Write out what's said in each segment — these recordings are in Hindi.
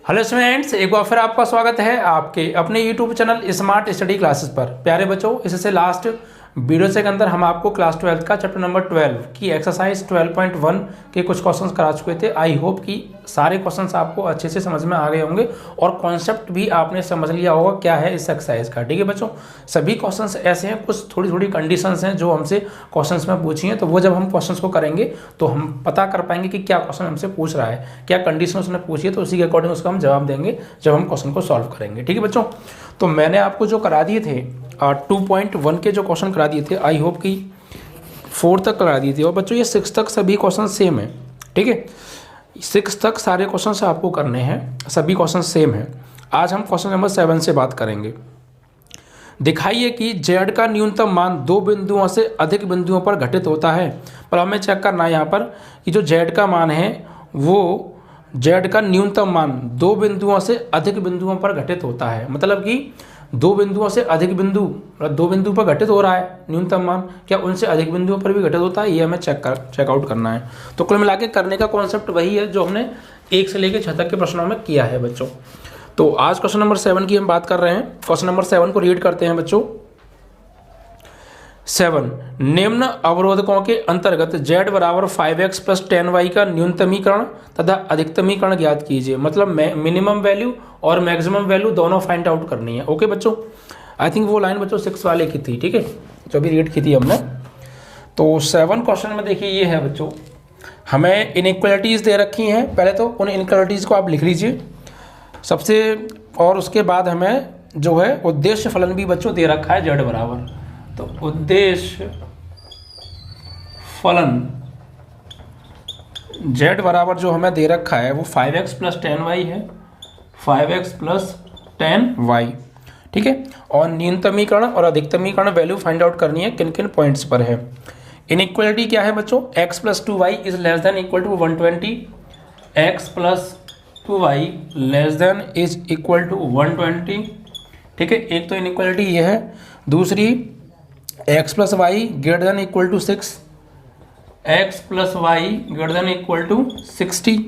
हेलो स्टूडेंट्स, एक बार फिर आपका स्वागत है आपके अपने YouTube channel smart study classes पर। प्यारे बच्चों, इससे लास्ट वीडियो से अंदर हम आपको क्लास 12 का चैप्टर नंबर 12 की एक्सरसाइज 12.1 के कुछ क्वेश्चंस करा चुके थे। आई होप कि सारे क्वेश्चंस आपको अच्छे से समझ में आ गए होंगे और कॉन्सेप्ट भी आपने समझ लिया होगा क्या है इस एक्सरसाइज का। ठीक है बच्चों, सभी क्वेश्चंस ऐसे हैं, कुछ थोड़ी थोड़ी कंडीशंस हैं जो हमसे क्वेश्चंस में पूछी हैं, तो वो जब हम क्वेश्चंस को करेंगे तो हम पता कर पाएंगे कि क्या क्वेश्चन हमसे पूछ रहा है, क्या कंडीशन उसने पूछी है, तो उसी के अकॉर्डिंग उसका हम जवाब देंगे जब हम क्वेश्चन को सॉल्व करेंगे। ठीक है बच्चों, तो मैंने आपको जो करा दिए थे 2.1 के जो क्वेश्चन करा दिए थे, आई होप कि 4 तक करा दिए थे। और बच्चों ये 6 तक सभी क्वेश्चन सेम है। ठीक है, 6 तक सारे क्वेश्चन आपको करने हैं, सभी क्वेश्चन सेम है। आज हम क्वेश्चन नंबर 7 से बात करेंगे। दिखाइए कि z का न्यूनतम मान 2 बिंदुओं से अधिक बिंदुओं पर घटित होता है। पर हमें चेक करना है यहाँ पर कि जो z का मान है वो z का न्यूनतम मान 2 बिंदुओं से अधिक बिंदुओं पर घटित होता है। मतलब कि 2 बिंदुओं से अधिक बिंदु, मतलब 2 बिंदु पर घटित हो रहा है न्यूनतम मान, क्या उनसे अधिक बिंदुओं पर भी घटित होता है, ये हमें चेकआउट करना है। तो कुल मिला के करने का कॉन्सेप्ट वही है जो हमने 1 से लेकर 6 तक के प्रश्नों में किया है बच्चों। तो आज क्वेश्चन नंबर 7 की हम बात कर रहे हैं। क्वेश्चन नंबर 7 को रीड करते हैं बच्चों। 7, निम्न अवरोधकों के अंतर्गत z बराबर 5x प्लस 10y का न्यूनतमीकरण तथा अधिकतमीकरण ज्ञात कीजिए। मतलब मिनिमम वैल्यू और मैक्सिमम वैल्यू दोनों फाइंड आउट करनी है। ओके बच्चों, आई थिंक वो लाइन बच्चों 6 वाले की थी। ठीक है, जो भी रीड की थी हमने। तो 7 क्वेश्चन में देखिए ये है बच्चों, हमें इनइक्वालिटीज़ दे रखी हैं। पहले तो उन इनइक्वालिटीज़ को आप लिख लीजिए सबसे, और उसके बाद हमें जो है उद्देश्य फलन भी बच्चों दे रखा है z बराबर। तो उद्देश्य फलन z बराबर जो हमें दे रखा है वो 5x प्लस 10y है, 5x प्लस 10y। ठीक है, और न्यूनतमीकरण और अधिकतमीकरण वैल्यू फाइंड आउट करनी है किन किन पॉइंट्स पर है। इनइक्वालिटी क्या है बच्चों, x plus 2y is less than equal to 120, x plus 2y less than is equal to 120। ठीक है, एक तो इनइक्वालिटी ये है। दूसरी x plus y greater than equal to 6, x plus y greater than equal to 60।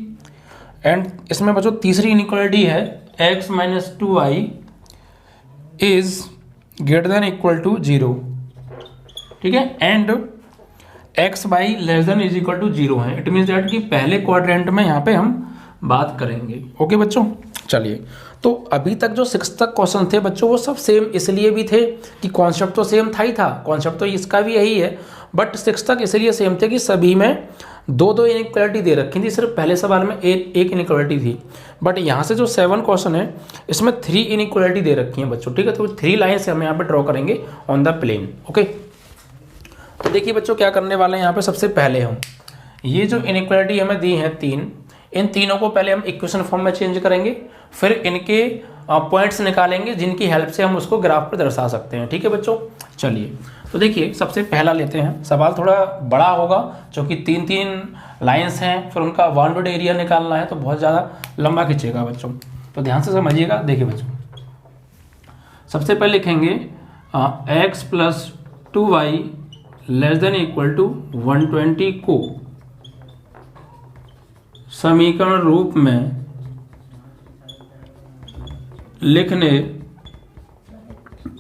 And इसमें बच्चों तीसरी इनइक्वालिटी है x minus 2y is greater than equal to 0। ठीक है, and x y less than is equal to 0 है। इट मीन्स दैट कि पहले क्वाड्रेंट में यहाँ पे हम बात करेंगे। ओके बच्चों, चलिए। तो अभी तक जो 6 तक क्वेश्चन थे बच्चों वो सब सेम इसलिए भी थे कि कॉन्सेप्ट तो सेम था ही था, कॉन्सेप्ट तो इसका भी यही है, बट 6 तक इसलिए सेम थे कि सभी में 2-2 इनइक्वालिटी दे रखी थी। सिर्फ पहले सवाल में एक इनइक्वालिटी थी, बट यहाँ से जो 7 क्वेश्चन है इसमें 3 इनइक्वालिटी दे रखी हैं बच्चों। ठीक है, तो 3 लाइन से हम यहाँ पर ड्रॉ करेंगे ऑन द प्लेन। ओके, तो देखिए बच्चों क्या करने वाले हैं यहाँ पे। सबसे पहले हम ये जो इनइक्वालिटी हमें दी है 3, इन तीनों को पहले हम इक्वेशन फॉर्म में चेंज करेंगे, फिर इनके पॉइंट्स निकालेंगे जिनकी हेल्प से हम उसको ग्राफ पर दर्शा सकते हैं। ठीक है बच्चों, चलिए। तो देखिए सबसे पहला लेते हैं। सवाल थोड़ा बड़ा होगा क्योंकि 3-3 लाइंस हैं, फिर उनका बाउंडेड एरिया निकालना है तो बहुत ज़्यादा लंबा खींचेगा बच्चों, तो ध्यान से समझिएगा। देखिए बच्चों, सबसे पहले लिखेंगे x plus 2y less than equal to 120 को समीकरण रूप में लिखने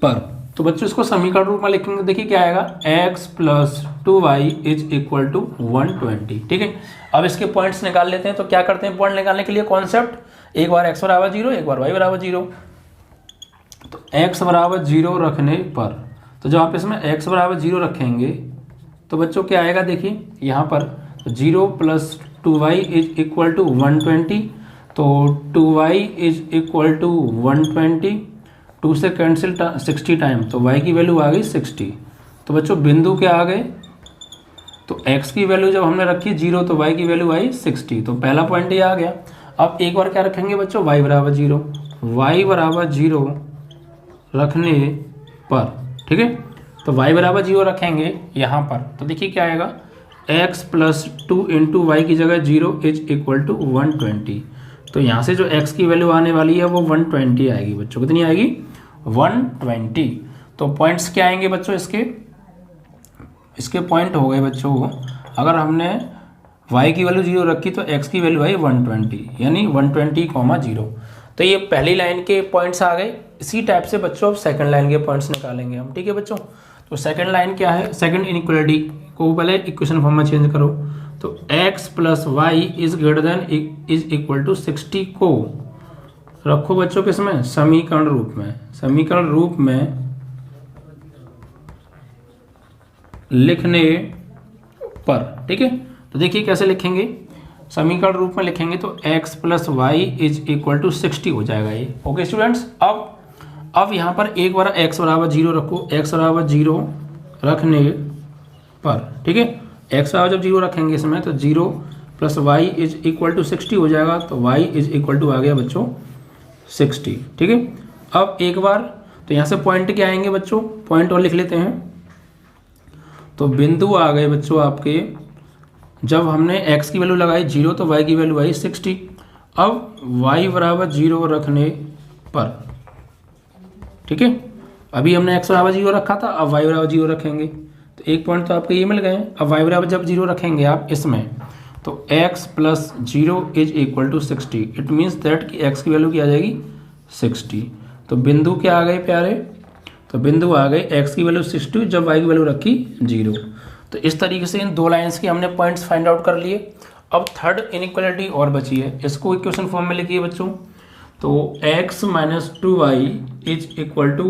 पर, तो बच्चों इसको समीकरण रूप में लिखेंगे। देखिए क्या आएगा, x plus 2y is equal to 120। ठीक है, अब इसके पॉइंट्स निकाल लेते हैं। तो क्या करते हैं पॉइंट निकालने के लिए, कॉन्सेप्ट, एक बार x बराबर 0, एक बार y बराबर 0। तो x बराबर 0 रखने पर, तो जब आप इसमें x बराबर 0 रखेंगे तो बच्चों क्या आएगा, देखिए यहाँ पर 0 plus 2y is equal to 120। तो 2y इज इक्वल टू 120, 2 से कैंसिल 60 टाइम, तो y की वैल्यू आ गई 60। तो बच्चों बिंदु क्या आ गए, तो x की वैल्यू जब हमने रखी 0 तो y की वैल्यू आई 60। तो पहला पॉइंट ये आ गया। अब एक बार क्या रखेंगे बच्चों, y बराबर 0, y बराबर 0 रखने पर, ठीक है, तो y बराबर 0 रखेंगे यहाँ पर। तो देखिए क्या आएगा, x प्लस 2 इंटू वाई की जगह 0 इज इक्वल टू 120। तो यहाँ से जो x की वैल्यू आने वाली है वो 120 आएगी बच्चों। कितनी आएगी, 120। तो पॉइंट्स क्या आएंगे बच्चों, इसके पॉइंट हो गए बच्चों, अगर हमने y की वैल्यू 0 रखी तो x की वैल्यू आई 120, यानी 120, 0। तो ये पहली लाइन के पॉइंट्स आ गए। इसी टाइप से बच्चों अब सेकंड लाइन के पॉइंट्स निकालेंगे हम, ठीक है बच्चों। तो सेकंड लाइन क्या है, सेकंड इनइक्वालिटी को पहले इक्वेशन फॉर्म में चेंज करो। तो x plus y is greater than is equal to 60 को रखो बच्चों किसमें, समीकरण रूप में, समीकरण रूप में लिखने पर, ठीक है। तो देखिए कैसे लिखेंगे, समीकरण रूप में लिखेंगे तो x plus y is equal to 60 हो जाएगा ये। ओके स्टूडेंट्स, अब यहाँ पर एक बार x बराबर 0 रखो, x बराबर 0 रखने पर, ठीक है, x बराबर जब 0 रखेंगे इसमें तो 0 plus y is equal to 60 हो जाएगा। तो y इज इक्वल टू आ गया बच्चों 60, ठीक है। अब एक बार तो यहाँ से पॉइंट क्या आएंगे बच्चों, पॉइंट और लिख लेते हैं। तो बिंदु आ गए बच्चों आपके, जब हमने x की वैल्यू लगाई 0 तो y की वैल्यू आई 60। अब y बराबर 0 रखने पर, ठीक है, अभी हमने x बराबर 0 रखा था, अब y बराबर 0 रखेंगे तो एक पॉइंट तो आपको ये मिल गए। अब y बराबर जब 0 रखेंगे आप इसमें तो x plus 0 is equal to 60, it means that कि x की वैल्यू क्या आ जाएगी 60। तो बिंदु क्या आ गए प्यारे, तो बिंदु आ गए x की वैल्यू 60 जब y की वैल्यू रखी 0। तो इस तरीके से इन दो लाइंस के हमने पॉइंट्स फाइंड आउट कर लिए। अब थर्ड इनइक्वालिटी और बची है, इसको इक्वेशन फॉर्म में लिखिए बच्चों। तो x minus 2y is equal to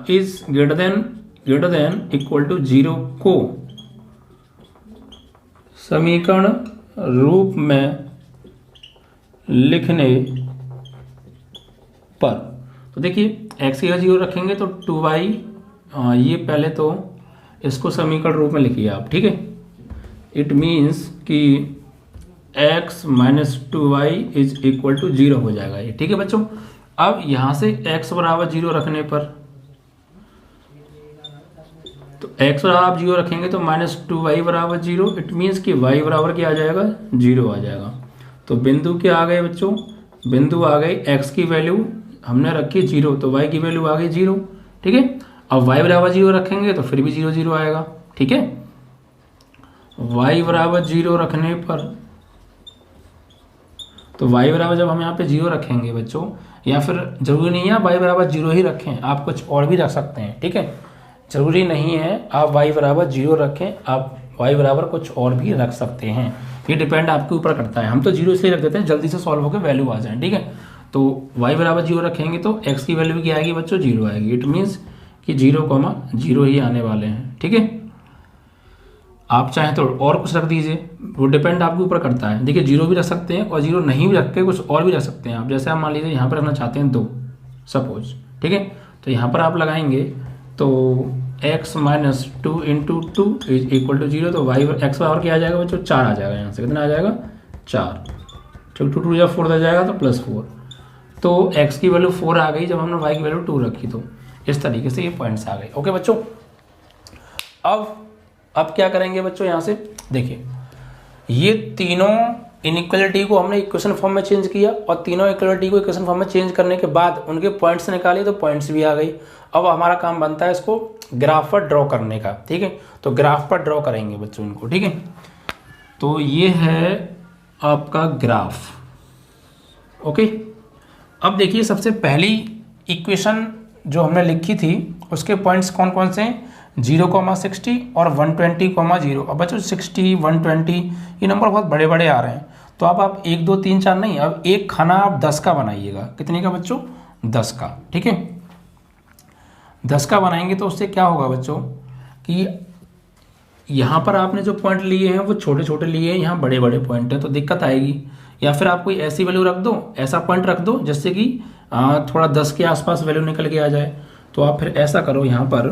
is greater than equal to 0 को समीकरण रूप में लिखने पर, तो देखिए x की 0 रखेंगे तो 2y, ये पहले तो इसको समीकरण रूप में लिखिए आप, ठीक है। इट मीन्स कि x minus 2y is equal to 0 हो जाएगा ये, ठीक है बच्चों। अब यहाँ से x बराबर 0 रखने पर, तो x बराबर 0 रखेंगे तो माइनस 2y बराबर 0, इट मीन्स कि y बराबर क्या आ जाएगा 0 आ जाएगा। तो बिंदु क्या आ गए बच्चों, बिंदु आ गई x की वैल्यू हमने रखी 0 तो y की वैल्यू आ गई 0, ठीक है। अब y बराबर 0 रखेंगे तो फिर भी 0 0 आएगा, ठीक है। y बराबर 0 रखने पर, तो y बराबर जब हम यहाँ पे 0 रखेंगे बच्चों, या फिर जरूरी नहीं है y बराबर 0 ही रखें, आप कुछ और भी रख सकते हैं, ठीक है। जरूरी नहीं है आप y बराबर 0 रखें, आप y बराबर कुछ और भी रख सकते हैं, ये डिपेंड आपके ऊपर करता है। हम तो 0 इसलिए रख देते हैं जल्दी से सॉल्व होकर वैल्यू आ जाए, ठीक है। तो y बराबर 0 रखेंगे तो x की वैल्यू क्या आएगी बच्चों 0 आएगी, इट मीन्स कि 0,0 ही आने वाले हैं, ठीक है। आप चाहें तो और कुछ रख दीजिए, वो डिपेंड आपके ऊपर करता है। देखिए 0 भी रख सकते हैं और 0 नहीं भी रख के कुछ और भी रख सकते हैं आप। जैसे आप मान लीजिए यहाँ पर रखना चाहते हैं 2 सपोज, ठीक है, तो यहाँ पर आप लगाएंगे तो x minus 2 into 2 is equal to 0, तो y x बराबर क्या आ जाएगा बच्चों 4 आ जाएगा। यहाँ से कितना आ जाएगा 4, ठीक, 2 जब 4 आ जाएगा तो प्लस 4, तो x की वैल्यू 4 आ गई जब हमने y की वैल्यू 2 रखी। तो इस तरीके से ये पॉइंट्स आ गए। ओके बच्चों, अब क्या करेंगे बच्चों, यहाँ से देखिए ये तीनों इनइक्वालिटी को हमने इक्वेशन फॉर्म में चेंज किया और तीनों इक्वालिटी को इक्वेशन फॉर्म में चेंज करने के बाद उनके पॉइंट्स निकाले तो पॉइंट्स भी आ गई। अब हमारा काम बनता है इसको ग्राफ पर ड्रॉ करने का, ठीक है। तो ग्राफ पर ड्रॉ करेंगे बच्चों इनको, ठीक है। तो ये है आपका ग्राफ, ओके। अब देखिए सबसे पहली इक्वेशन जो हमने लिखी थी उसके पॉइंट्स कौन कौन से हैं, 0,60 और 120,0। अब बच्चों 60 120 ये नंबर बहुत बड़े बड़े आ रहे हैं, तो अब आप 1 2 3 4 नहीं, अब एक खाना आप 10 का बनाइएगा। कितने का बच्चों 10 का, ठीक है। 10 का बनाएंगे तो उससे क्या होगा बच्चों कि यहाँ पर आपने जो पॉइंट लिए हैं वो छोटे छोटे लिए हैं, यहाँ बड़े बड़े पॉइंट हैं, तो दिक्कत आएगी। या फिर आप कोई ऐसी वैल्यू रख दो, ऐसा पॉइंट रख दो जिससे कि थोड़ा 10 के आसपास वैल्यू निकल के आ जाए। तो आप फिर ऐसा करो यहाँ पर,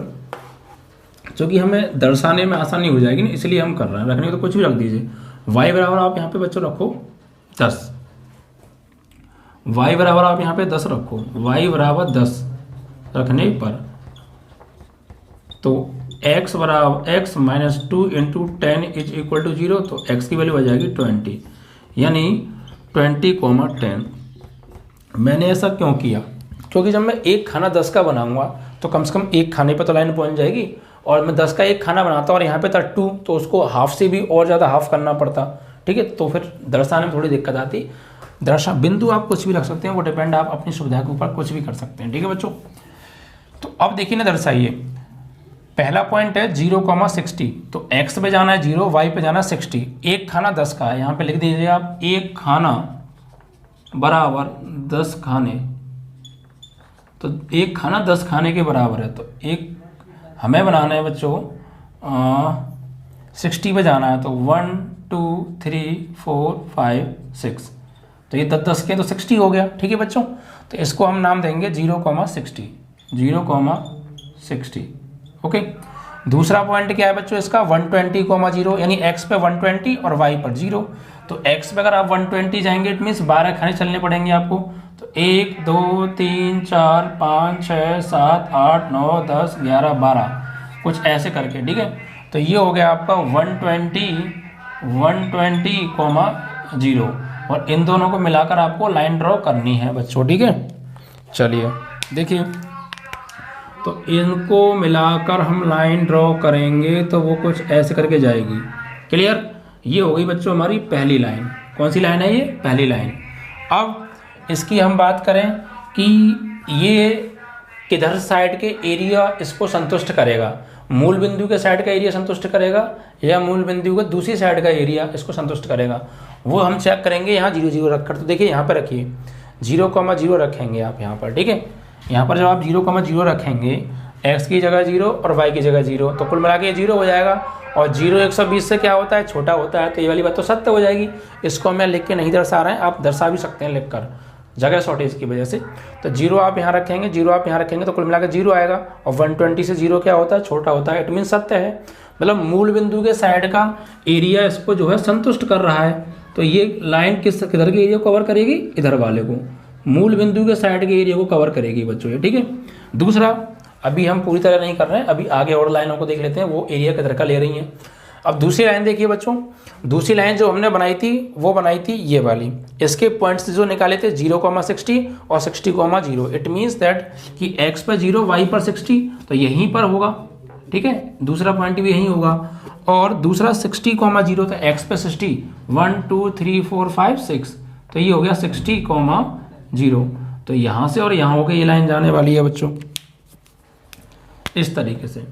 जो कि हमें दर्शाने में आसानी हो जाएगी ना, इसलिए हम कर रहे हैं। रखने को तो कुछ भी रख दीजिए। y बराबर आप यहाँ पे बच्चों रखो 10, y बराबर आप यहाँ पे 10 रखो, y बराबर 10 रखने पर तो x बराबर x minus 2 into 10 is equal to 0, तो x की वैल्यू आ जाएगी 20, यानी 20,10। मैंने ऐसा क्यों किया, क्योंकि जब मैं एक खाना 10 का बनाऊंगा तो कम से कम एक खाने पर तो लाइन पहुंच जाएगी, और मैं 10 का एक खाना बनाता और यहाँ पे था 2, तो उसको हाफ से भी और ज़्यादा हाफ करना पड़ता, ठीक है, तो फिर दर्शाने में थोड़ी दिक्कत आती। बिंदु आप कुछ भी रख सकते हैं, वो डिपेंड आप अपनी सुविधा के ऊपर कुछ भी कर सकते हैं। ठीक है बच्चों, तो अब देखिए ना, दर्शाइए। पहला पॉइंट है 0,60, तो x पे जाना है 0, y पे जाना है 60। एक खाना 10 का है, यहाँ पे लिख दीजिए आप, एक खाना बराबर 10 खाने, तो एक खाना 10 खाने के बराबर है। तो एक हमें बनाना है बच्चों 60 पे जाना है, तो 1 2 3 4 5 6, तो ये 10 के तो 60 हो गया। ठीक है बच्चों, तो इसको हम नाम देंगे 0,60, 0,60। ओके, दूसरा पॉइंट क्या है बच्चों इसका, 120,0, यानी x पे 120 और y पर 0। तो x पे अगर आप 120 जाएंगे, इट मीन्स 12 खाने चलने पड़ेंगे आपको। तो 1 2 3 4 5 6 7 8 9 10 11 12, कुछ ऐसे करके। ठीक है, तो ये हो गया आपका 120,0, और इन दोनों को मिलाकर आपको लाइन ड्रॉ करनी है बच्चों। ठीक है, चलिए देखिए, तो इनको मिलाकर हम लाइन ड्रॉ करेंगे तो वो कुछ ऐसे करके जाएगी। क्लियर, ये हो गई बच्चों हमारी पहली लाइन। कौन सी लाइन है ये, पहली लाइन। अब इसकी हम बात करें कि ये किधर साइड के एरिया इसको संतुष्ट करेगा, मूल बिंदु के साइड का एरिया संतुष्ट करेगा या मूल बिंदु के दूसरी साइड का एरिया इसको संतुष्ट करेगा, वो हम चेक करेंगे यहाँ 0 0 रखकर। तो देखिए यहाँ पर रखिए 0,0 रखेंगे आप यहाँ पर। ठीक है, यहाँ पर जब आप 0,0 रखेंगे, x की जगह 0 और y की जगह 0, तो कुल मिला के 0 हो जाएगा। और 0 120 से क्या होता है, छोटा होता है, तो ये वाली बात तो सत्य हो जाएगी। इसको मैं लिख के नहीं दर्शा रहे हैं, आप दर्शा भी सकते हैं लिखकर, जगह शॉर्टेज की वजह से। तो 0 आप यहाँ रखेंगे, 0 आप यहाँ रखेंगे, तो कुल मिला के 0 आएगा। और 120 से 0 क्या होता है, छोटा होता है, इट मीन सत्य है। मतलब मूल बिंदु के साइड का एरिया इसको जो है संतुष्ट कर रहा है। तो ये लाइन किधर के एरिया को कवर करेगी, इधर वाले को, मूल बिंदु के साइड के एरिया को कवर करेगी बच्चों ये। ठीक है, दूसरा, अभी हम पूरी तरह नहीं कर रहे हैं, अभी आगे और लाइनों को देख लेते हैं, वो एरिया किधर का ले रही हैं। अब दूसरी लाइन देखिए बच्चों, दूसरी लाइन जो हमने बनाई थी वो बनाई थी ये वाली। इसके पॉइंट्स जो निकाले थे 0,60 और 60,0, इट मीन्स दैट कि x पर 0 y पर 60, तो यहीं पर होगा। ठीक है, दूसरा पॉइंट भी यहीं होगा। और दूसरा 60,0, तो x पे 60, 1 2 3 4 5 6, तो ये हो गया 60,0। तो यहाँ से और यहाँ होकर ये लाइन जाने वाली है बच्चों, इस तरीके से।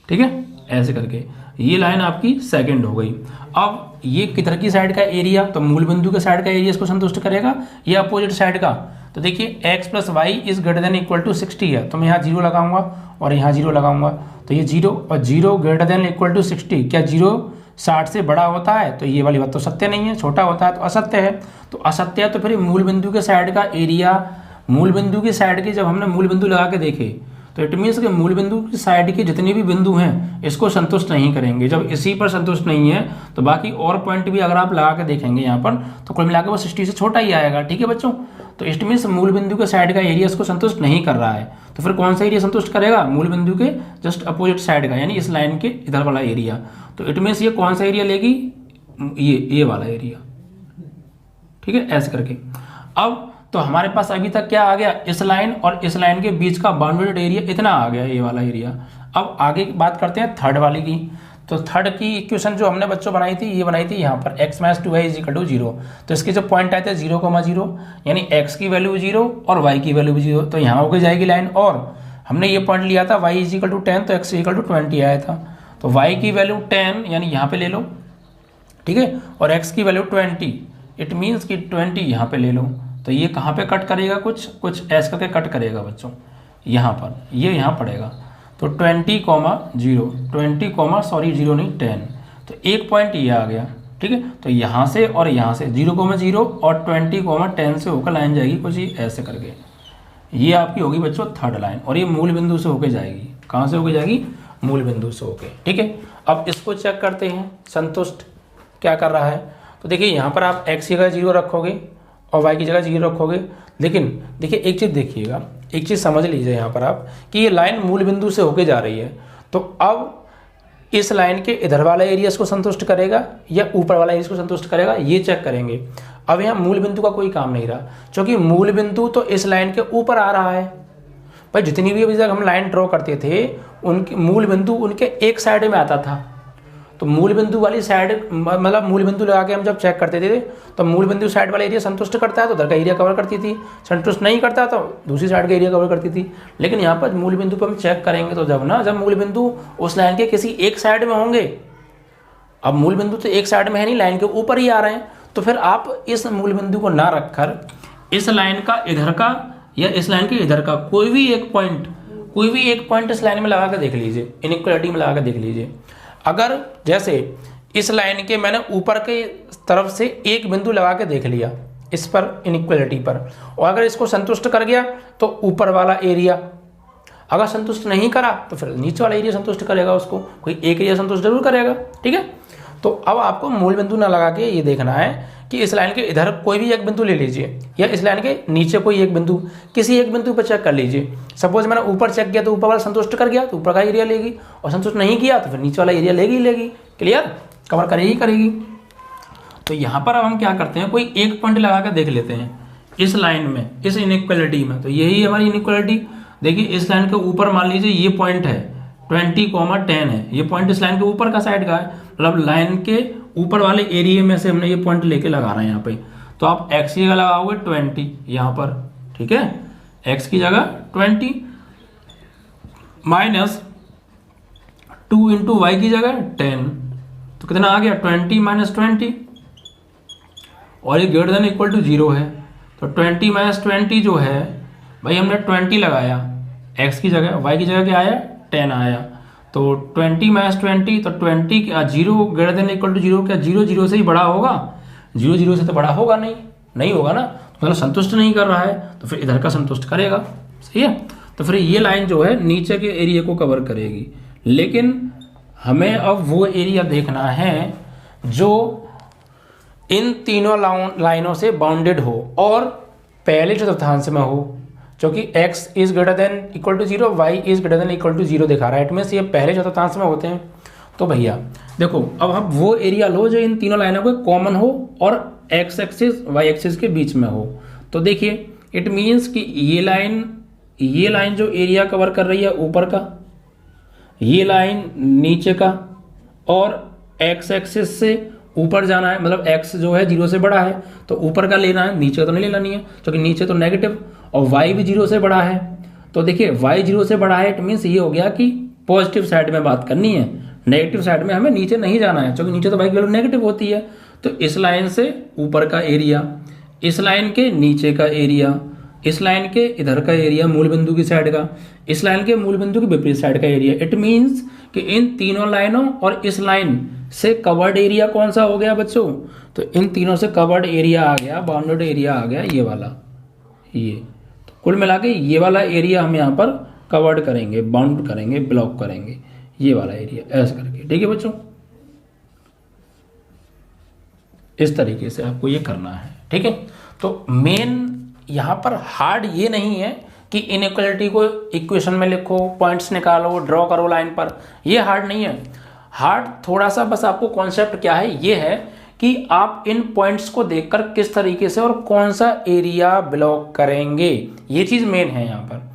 ठीक है, ऐसे करके ये लाइन आपकी सेकंड हो गई। अब ये किधर की साइड का एरिया, तो मूल बिंदु के साइड का एरिया इसको संतुष्ट करेगा या अपोजिट साइड का। तो देखिए x plus y is greater than equal to 60 है, तो मैं यहाँ 0 लगाऊंगा और यहाँ 0 लगाऊंगा, तो ये 0 और 0 ग्रेटर देन इक्वल टू 60। क्या 0 60 से बड़ा होता है, तो ये वाली बात तो सत्य नहीं है, छोटा होता है तो असत्य है। तो असत्य है, तो फिर मूल बिंदु के साइड का एरिया, मूल बिंदु की साइड के जब हमने मूल बिंदु लगा के देखे, तो इट मीन्स कि मूल बिंदु की साइड के जितने भी बिंदु हैं इसको संतुष्ट नहीं करेंगे। जब इसी पर संतुष्ट नहीं है तो बाकी और पॉइंट भी अगर आप लगा के देखेंगे यहाँ पर, तो कुल मिलाकर वो 60 से छोटा ही आएगा। ठीक है बच्चों, तो इट मीन्स मूल बिंदु के साइड का एरिया इसको संतुष्ट नहीं कर रहा है। तो फिर कौन सा एरिया संतुष्ट करेगा, मूल बिंदु के जस्ट अपोजिट साइड का, यानी इस लाइन के इधर वाला एरिया। तो इट मीन्स ये कौन सा एरिया लेगी, ये वाला एरिया। ठीक है, ऐसे करके। अब तो हमारे पास अभी तक क्या आ गया, इस लाइन और इस लाइन के बीच का बाउंडेड एरिया इतना आ गया, ये वाला एरिया। अब आगे बात करते हैं थर्ड वाली की। तो थर्ड की इक्वेशन जो हमने बच्चों बनाई थी, ये बनाई थी यहाँ पर x - 2y = 0। तो इसके जो पॉइंट आए थे 0,0, यानी x की वैल्यू 0 और y की वैल्यू 0, तो यहाँ होकर जाएगी लाइन। और हमने ये पॉइंट लिया था y = 10, तो x = 20 आया था। तो y की वैल्यू 10 यानी यहाँ पे ले लो, ठीक है, और x की वैल्यू 20, इट मीन्स कि 20 यहाँ पे ले लो। तो ये कहाँ पे कट करेगा, कुछ ऐसा करके कट करेगा बच्चों, यहाँ पर, ये यहाँ पड़ेगा। तो 0 नहीं 10, तो एक पॉइंट ये आ गया। ठीक है, तो यहाँ से और यहाँ से 0,0 और 20,10 से होकर लाइन जाएगी कुछ ऐसे करके। ये आपकी होगी बच्चों थर्ड लाइन, और ये मूल बिंदु से होके जाएगी। कहाँ से होके जाएगी, मूल बिंदु से होके। ठीक है, अब इसको चेक करते हैं संतुष्ट क्या कर रहा है। तो देखिए यहाँ पर आप x की जगह 0 रखोगे और y की जगह 0 रखोगे, लेकिन देखिए एक चीज़ देखिएगा, एक चीज़ समझ लीजिए यहाँ पर आप कि ये लाइन मूल बिंदु से होके जा रही है। तो अब इस लाइन के इधर वाला एरिया इसको संतुष्ट करेगा या ऊपर वाला एरिया इसको संतुष्ट करेगा, ये चेक करेंगे। अब यहाँ मूल बिंदु का कोई काम नहीं रहा, क्योंकि मूल बिंदु तो इस लाइन के ऊपर आ रहा है। भाई जितनी भी अभी तक हम लाइन ड्रॉ करते थे, उनके मूल बिंदु उनके एक साइड में आता था। तो मूल बिंदु वाली साइड मतलब मूल बिंदु लगा के हम जब चेक करते थे तो मूल बिंदु साइड वाला एरिया संतुष्ट करता है तो उधर का एरिया कवर करती थी, संतुष्ट नहीं करता तो दूसरी साइड का एरिया कवर करती थी। लेकिन यहाँ पर मूल बिंदु पर हम चेक करेंगे तो जब मूल बिंदु उस लाइन के किसी एक साइड में होंगे, अब मूल बिंदु तो एक साइड में है नहीं, लाइन के ऊपर ही आ रहे हैं, तो फिर आप इस मूल बिंदु को ना रखकर इस लाइन का इधर का या इस लाइन के इधर का कोई भी एक पॉइंट इस लाइन में लगा कर देख लीजिए, इनइक्वालिटी में लगा कर देख लीजिए। अगर जैसे इस लाइन के मैंने ऊपर के तरफ से एक बिंदु लगा के देख लिया इस पर इनइक्वालिटी पर, और अगर इसको संतुष्ट कर गया तो ऊपर वाला एरिया, अगर संतुष्ट नहीं करा तो फिर नीचे वाला एरिया संतुष्ट करेगा, उसको कोई एक एरिया संतुष्ट जरूर करेगा। ठीक है, तो अब आपको मूल बिंदु ना लगा के ये देखना है कि इस लाइन के इधर कोई भी एक बिंदु ले लीजिए या इस लाइन के नीचे कोई एक बिंदु, किसी एक बिंदु पर चेक कर लीजिए। सपोज मैंने ऊपर चेक किया तो ऊपर वाला संतुष्ट कर गया तो ऊपर का एरिया लेगी, और संतुष्ट नहीं किया तो फिर नीचे वाला एरिया लेगी। क्लियर, कवर करेगी। तो यहाँ पर अब हम क्या करते हैं, कोई एक पॉइंट लगा कर देख लेते हैं इस लाइन में, इस इनइक्वालिटी में। तो यही हमारी इनइक्वालिटी, देखिए इस लाइन के ऊपर मान लीजिए ये पॉइंट है 20,10 है, ये पॉइंट इस लाइन के ऊपर का साइड का है, मतलब लाइन के ऊपर वाले एरिया में से हमने ये पॉइंट लेके लगा रहे हैं यहाँ पे। तो आप x की जगह लगाओगे 20 यहाँ पर, ठीक है, x की जगह 20 माइनस 2 इंटू वाई की जगह 10, तो कितना आ गया 20 माइनस 20, और ये ग्रेटर देन इक्वल टू 0 है। तो 20 माइनस 20 जो है भाई हमने 20 लगाया x की जगह, y की जगह क्या आया 10 आया, तो 20 माइनस 20 तो 20 क्या 0 ग्रेटर देन इक्वल टू 0, क्या 0 0 से ही बड़ा होगा, 0 0 से तो बड़ा होगा नहीं होगा ना, मतलब संतुष्ट नहीं कर रहा है, तो फिर इधर का संतुष्ट करेगा। सही है, तो फिर ये लाइन जो है नीचे के एरिया को कवर करेगी। लेकिन हमें अब वो एरिया देखना है जो इन तीनों लाइनों से बाउंडेड हो और पहले चतुर्थांश में हो, क्योंकि x is greater than equal to 0, y is greater than equal to 0 दिखा रहा है, इट मीन्स ये पहले चतुर्थांश में होते हैं। तो भैया देखो अब हम वो एरिया लो जो इन तीनों लाइनों को कॉमन हो और x एक्सिस y एक्सिस के बीच में हो। तो देखिए इट मीन्स कि ये लाइन जो एरिया कवर कर रही है ऊपर का, ये लाइन नीचे का, और x एक्सिस से ऊपर जाना है, मतलब x जो है 0 से बड़ा है तो ऊपर का लेना है, नीचे तो नहीं लेना नहीं है क्योंकि नीचे तो नेगेटिव, और y भी 0 से बड़ा है। तो देखिए y 0 से बड़ा है, इट मीन्स ये हो गया कि पॉजिटिव साइड में बात करनी है, नेगेटिव साइड में हमें नीचे नहीं जाना है, क्योंकि नीचे तो y की वैल्यू नेगेटिव होती है। तो इस लाइन से ऊपर का एरिया, इस लाइन के नीचे का एरिया, इस लाइन के इधर का एरिया मूल बिंदु की साइड का, इस लाइन के मूल बिंदु की विपरीत साइड का एरिया। इट मीन्स कि इन तीनों लाइनों और इस लाइन से कवर्ड एरिया कौन सा हो गया बच्चों, तो इन तीनों से कवर्ड एरिया आ गया, बाउंडेड एरिया आ गया ये वाला, ये तो कुल मिला के ये वाला एरिया हम यहाँ पर कवर्ड करेंगे, बाउंड करेंगे, ब्लॉक करेंगे ये वाला एरिया ऐसे करके। ठीक है बच्चों, इस तरीके से आपको ये करना है। ठीक है, तो मेन यहाँ पर हार्ड ये नहीं है कि इनइक्वालिटी को इक्वेशन में लिखो, पॉइंट्स निकालो, ड्रॉ करो लाइन पर, ये हार्ड नहीं है। हार्ड थोड़ा सा बस आपको कॉन्सेप्ट क्या है, ये है कि आप इन पॉइंट्स को देखकर किस तरीके से और कौन सा एरिया ब्लॉक करेंगे, ये चीज़ मेन है यहाँ पर।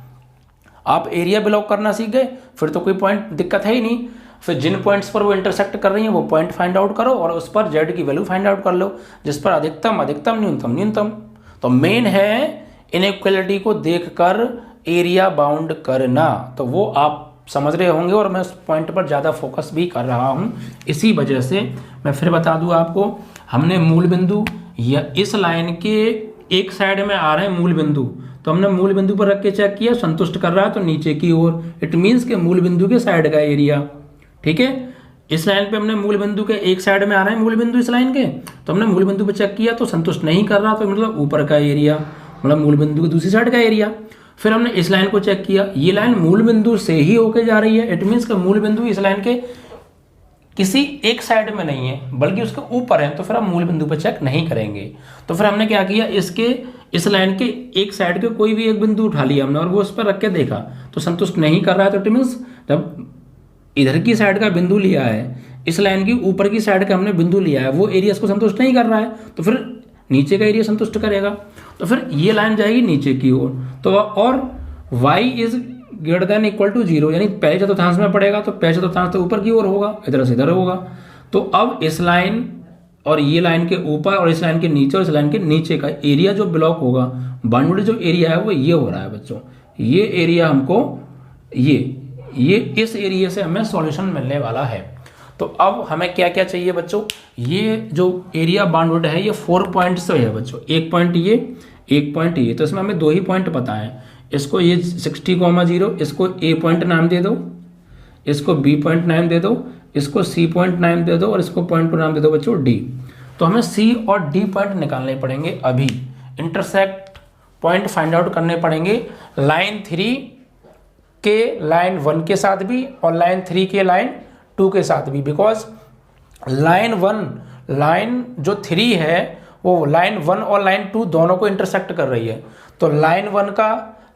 आप एरिया ब्लॉक करना सीख गए फिर तो कोई पॉइंट दिक्कत है ही नहीं, फिर जिन पॉइंट्स पर वो इंटरसेक्ट कर रही हैं वो पॉइंट फाइंड आउट करो और उस पर जेड की वैल्यू फाइंड आउट कर लो, जिस पर अधिकतम अधिकतम न्यूनतम न्यूनतम। तो मेन है इनइक्वालिटी को देखकर एरिया बाउंड करना, तो वो आप समझ रहे होंगे और मैं उस पॉइंट पर ज़्यादा फोकस भी कर रहा हूँ। इसी वजह से मैं फिर बता दूँ आपको, हमने मूल बिंदु या इस लाइन के एक साइड में आ रहे हैं मूल बिंदु, तो हमने मूल बिंदु पर रख के चेक किया, संतुष्ट कर रहा है तो नीचे की ओर, इट मीन्स के मूल बिंदु के साइड का एरिया। ठीक है, इस लाइन पे हमने मूल बिंदु के एक साइड में आ रहे हैं मूल बिंदु इस लाइन के, तो हमने मूल बिंदु पे चेक किया तो संतुष्ट नहीं कर रहा, तो मतलब ऊपर का एरिया, मतलब मूल बिंदु की दूसरी साइड का एरिया। फिर हमने इस लाइन को चेक किया, ये लाइन मूल बिंदु से ही होके जा रही है, इट मीन्स का मूल बिंदु इस लाइन के किसी एक साइड में नहीं है बल्कि उसके ऊपर है, तो फिर हम मूल बिंदु पर चेक नहीं करेंगे। तो फिर हमने क्या किया, इस लाइन के एक साइड के कोई भी एक बिंदु उठा लिया हमने और वो उस पर रख के देखा तो संतुष्ट नहीं कर रहा है, तो इट मीन्स जब इधर की साइड का बिंदु लिया है, इस लाइन की ऊपर की साइड का हमने बिंदु लिया है, वो एरिया इसको संतुष्ट नहीं कर रहा है, तो फिर नीचे का एरिया संतुष्ट करेगा। तो फिर ये लाइन जाएगी नीचे की ओर, तो और y is greater than equal to 0, यानी पहले चतुर्थांश में पड़ेगा तो पहले चतुर्थांश तो ऊपर की ओर होगा, इधर से इधर होगा। तो अब इस लाइन और ये लाइन के ऊपर और इस लाइन के नीचे और इस लाइन के नीचे का एरिया जो ब्लॉक होगा, बाउंड्री जो एरिया है वो ये हो रहा है बच्चों। ये एरिया हमको ये इस एरिया से हमें सॉल्यूशन मिलने वाला है। तो अब हमें क्या क्या चाहिए बच्चों, ये जो एरिया बाउंड्री है ये 4 पॉइंट से है बच्चों, एक पॉइंट ये, एक पॉइंट ये। तो इसमें हमें 2 ही पॉइंट पता है। इसको ये 60,0, इसको ए पॉइंट नाम दे दो, इसको बी पॉइंट नाम दे दो, इसको सी पॉइंट नाम दे दो और इसको पॉइंट नाम दे दो बच्चों डी। तो हमें सी और डी पॉइंट निकालने पड़ेंगे। अभी इंटरसेक्ट पॉइंट फाइंड आउट करने पड़ेंगे लाइन 3 के लाइन 1 के साथ भी और लाइन 3 के लाइन 2 के साथ भी, बिकॉज लाइन जो 3 है वो लाइन 1 और लाइन 2 दोनों को इंटरसेक्ट कर रही है। तो लाइन 1 का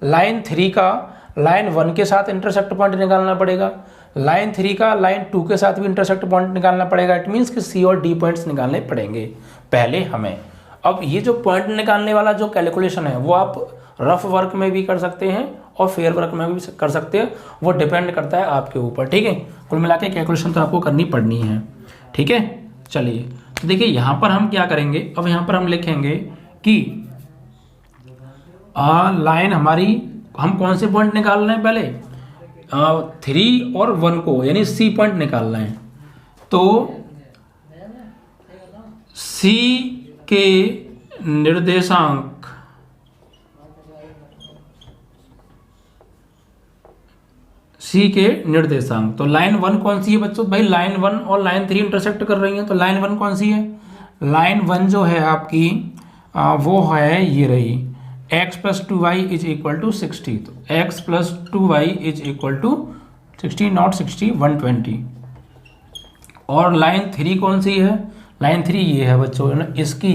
लाइन 3 का लाइन 1 के साथ इंटरसेक्ट पॉइंट निकालना पड़ेगा, लाइन 3 का लाइन 2 के साथ भी इंटरसेक्ट पॉइंट निकालना पड़ेगा। इट मीन्स कि सी और डी पॉइंट्स निकालने पड़ेंगे पहले हमें। अब ये जो पॉइंट निकालने वाला जो कैलकुलेशन है वो आप रफ वर्क में भी कर सकते हैं और फेयर वर्क में भी कर सकते हैं, वो डिपेंड करता है आपके ऊपर, ठीक है। कुल मिला के कैलकुलेशन तो आपको करनी पड़नी है, ठीक है। चलिए तो देखिए यहाँ पर हम क्या करेंगे, अब यहाँ पर हम लिखेंगे कि लाइन हमारी, हम कौन से पॉइंट निकाल रहे हैं पहले, 3 और 1 को, यानी सी पॉइंट निकालना है। तो सी के निर्देशांक तो लाइन 1 कौन सी है बच्चों, भाई लाइन 1 और लाइन 3 इंटरसेक्ट कर रही हैं। तो लाइन 1 कौन सी है, लाइन 1 जो है आपकी वो है ये रही, x + 2y = 60। तो x + 2y = 60, नॉट 60, 120। और लाइन 3 कौन सी है, लाइन 3 ये है बच्चों, इसकी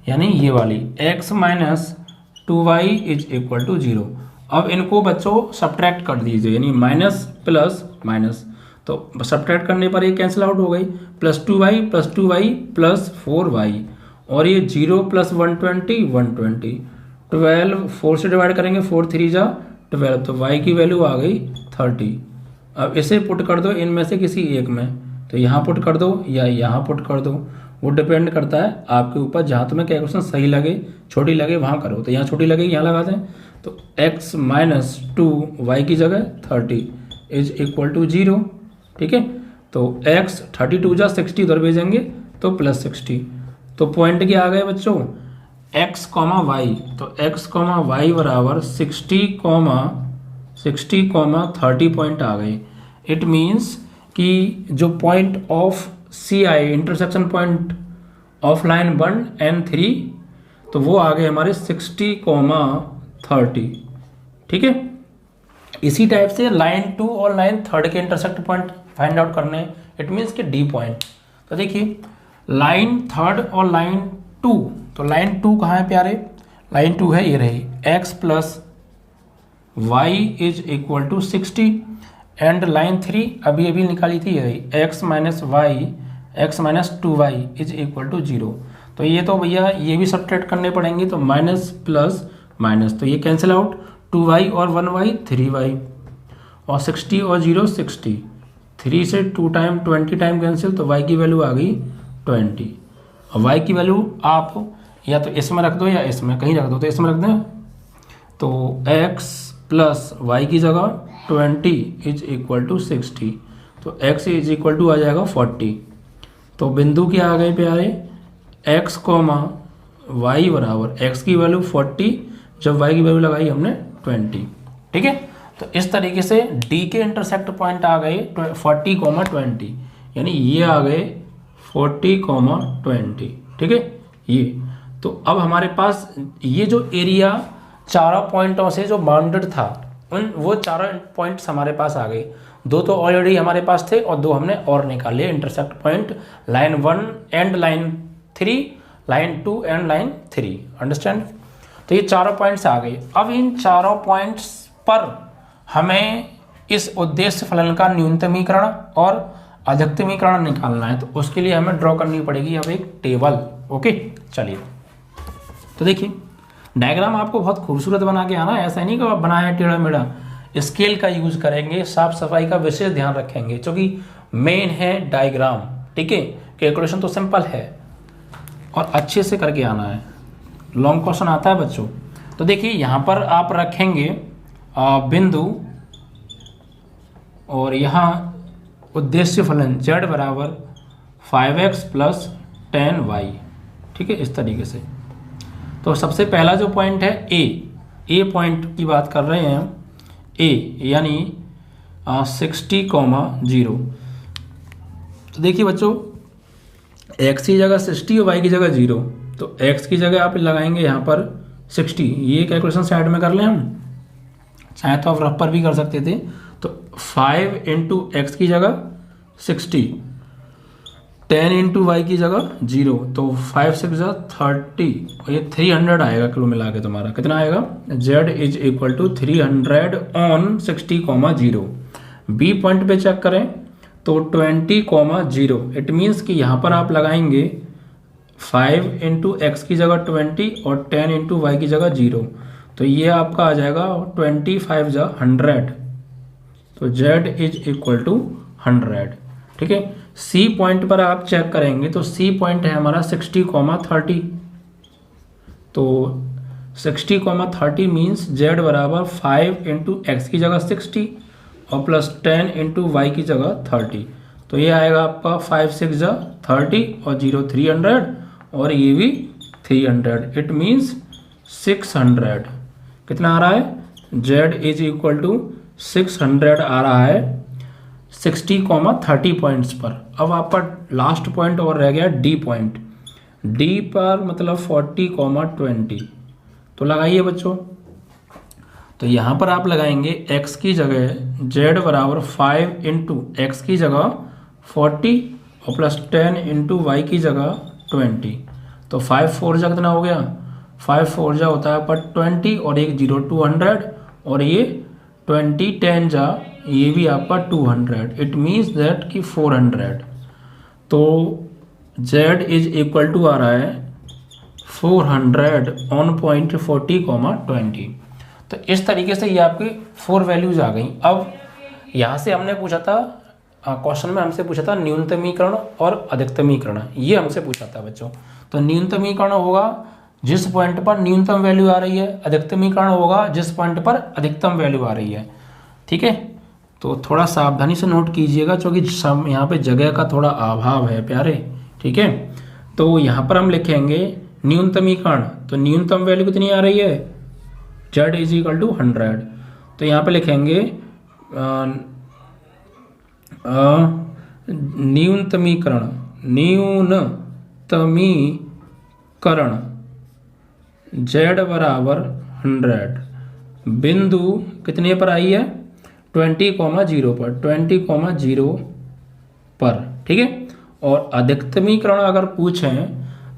यानी ये वाली, x - 2y = 0। अब इनको बच्चों सब्ट्रैक्ट कर दीजिए, यानी माइनस प्लस माइनस, तो सब्ट्रैक्ट करने पर ये कैंसिल आउट हो गई, +2y + 2y + 4y, और ये 0 + 120 120, 12 4 से डिवाइड करेंगे, 4 3 जा 12, तो y की वैल्यू आ गई 30। अब इसे पुट कर दो इनमें से किसी एक में, तो यहाँ पुट कर दो या यहाँ पुट कर दो, वो डिपेंड करता है आपके ऊपर, जहाँ तुम्हें कैलकुलेशन सही लगे, छोटी लगे वहाँ करो। तो यहाँ छोटी लगेगी यहाँ लगा दें, तो x - 2y की जगह 30 = 0, ठीक है। तो x 32 जा 60 उधर भेजेंगे तो +60। तो पॉइंट क्या आ गए बच्चों, x, y। तो x, y बराबर 60, 30 पॉइंट आ गए। इट मीन्स कि जो point of C I, intersection point of line 1 and 3, तो वो आ गए हमारे 60, 30, ठीक है। इसी टाइप से लाइन 2 और लाइन 3 के इंटरसेक्ट पॉइंट फाइंड आउट करने, इट मीन्स कि डी पॉइंट। तो देखिए लाइन 3 और लाइन 2, तो लाइन 2 कहाँ है प्यारे, लाइन 2 है ये रही, x + y = 60, एंड लाइन 3 अभी अभी निकाली थी ये रही, x - 2y = 0। तो ये तो भैया ये भी सब्ट्रैक्ट करने पड़ेंगे, तो माइनस प्लस माइनस, तो ये कैंसिल आउट, 2y और 1y 3y, और 60 और 0 60, 3 से 2 टाइम 20 टाइम कैंसिल, तो y की वैल्यू आ गई 20। और y की वैल्यू आप या तो इसमें रख दो या इसमें कहीं रख दो, तो इसमें रख दें, तो x + y की जगह 20 = 60, तो x = आ जाएगा 40। तो बिंदु क्या आ गए प्यारे, x, y बराबर x की वैल्यू 40, जब y की वैल्यू लगाई हमने 20, ठीक है। तो इस तरीके से d के इंटरसेक्ट पॉइंट आ गए 40, 20, यानी ये आ गए 40, 20, ठीक है ये। तो अब हमारे पास ये जो एरिया चारों पॉइंटों से जो बाउंडेड था, वो चारों पॉइंट्स हमारे पास आ गए। 2 तो ऑलरेडी हमारे पास थे और 2 हमने और निकाले intersect point, line 1 and line 3, line 2 and line 3, understand. तो ये चारों पॉइंट्स आ गए। अब इन चारों पॉइंट्स पर हमें इस उद्देश्य फलन का न्यूनतमीकरण और अधिकतमीकरण निकालना है, तो उसके लिए हमें ड्रॉ करनी पड़ेगी अब एक टेबल। ओके चलिए, तो देखिए डायग्राम आपको बहुत खूबसूरत बना के आना है, ऐसा नहीं कि आप बनाए टेढ़ा मेढ़ा। स्केल का यूज करेंगे, साफ सफाई का विशेष ध्यान रखेंगे, क्योंकि मेन है डायग्राम, ठीक है, कैलकुलेशन तो सिंपल है और अच्छे से करके आना है। लॉन्ग क्वेश्चन आता है बच्चों। तो देखिए यहाँ पर आप रखेंगे बिंदु और यहाँ उद्देश्य फलन z बराबर 5x प्लस 10y, ठीक है, इस तरीके से। तो सबसे पहला जो पॉइंट है ए पॉइंट की बात कर रहे हैं हम, ए यानी 60,0। तो देखिए बच्चों, x की जगह 60 और y की जगह 0, तो x की जगह आप लगाएंगे यहाँ पर 60। ये कैलकुलेशन साइड में कर लें हम, चाहे तो आप रफ पर भी कर सकते थे। तो 5 इंटू एक्स की जगह 60, 10 इंटू वाई की जगह 0, तो 5 6 30 और ये 300 आएगा किलो मिला के। तुम्हारा कितना आएगा? z is equal to 300 on 60,0। B point पे चेक करें तो 20,0। इट मीन्स कि यहाँ पर आप लगाएंगे 5 इंटू एक्स की जगह 20 और 10 इंटू वाई की जगह 0, तो ये आपका आ जाएगा 25 जा 100, तो z इज इक्वल टू 100, ठीक है। सी पॉइंट पर आप चेक करेंगे तो सी पॉइंट है हमारा 60,30, तो 60,30 मीन्स z बराबर 5 इंटू एक्स की जगह 60 और प्लस 10 इंटू वाई की जगह 30, तो ये आएगा आपका 5 6 जा 30 और 0 300 और ये भी 300। It means 600। कितना आ रहा है? z इज इक्वल टू 600 आ रहा है 60,30 पॉइंट्स पर। अब आपका लास्ट पॉइंट और रह गया डी पॉइंट। डी पर मतलब 40,20, तो लगाइए बच्चों। तो यहाँ पर आप लगाएंगे x की जगह z बराबर 5 इंटू एक्स की जगह 40 और प्लस 10 इंटू वाई की जगह 20, तो 5 4 जा कितना हो गया? 5 4 जा होता है पर 20 और एक 0 200 और ये 20 10 जा ये भी आपका 200। इट मीन्स दैट कि 400। तो z इज इक्वल टू आ रहा है 400 ऑन पॉइंट 40,20। तो इस तरीके से ये आपकी 4 वैल्यूज आ गई। अब यहाँ से हमने पूछा था, क्वेश्चन में हमसे पूछा था न्यूनतमीकरण और अधिकतमीकरण, ये हमसे पूछा था बच्चों। तो न्यूनतमीकरण होगा जिस पॉइंट पर न्यूनतम वैल्यू आ रही है, अधिकतमीकरण होगा जिस पॉइंट पर अधिकतम वैल्यू आ रही है, ठीक है। तो थोड़ा सावधानी से नोट कीजिएगा क्योंकि यहाँ पे जगह का थोड़ा अभाव है प्यारे, ठीक है। तो यहाँ पर हम लिखेंगे न्यूनतमीकरण, तो न्यूनतम वैल्यू कितनी आ रही है? z is equal to 100। तो यहाँ पे लिखेंगे न्यूनतमीकरण z बराबर 100, बिंदु कितने पर आई है? 20,0 पर, 20,0 पर, ठीक है। और अधिकतमीकरण अगर पूछें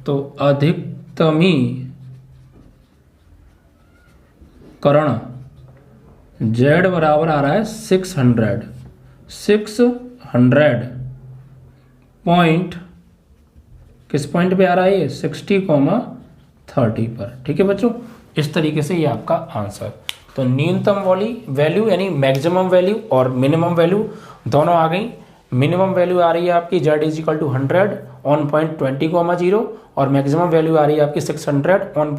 तो अधिकतमीकरण z बराबर आ रहा है 600 पॉइंट, किस पॉइंट पे आ रहा है ये? 60,30 पर, ठीक है बच्चों। इस तरीके से ये आपका आंसर। तो न्यूनतम वाली वैल्यू यानी मैक्सिमम वैल्यू और मिनिमम वैल्यू दोनों आ गई। मिनिमम वैल्यू आ रही है आपकी z is equal to 100 on point 20,0 और मैक्सिमम वैल्यू आ रही है आपकी 600 ऑन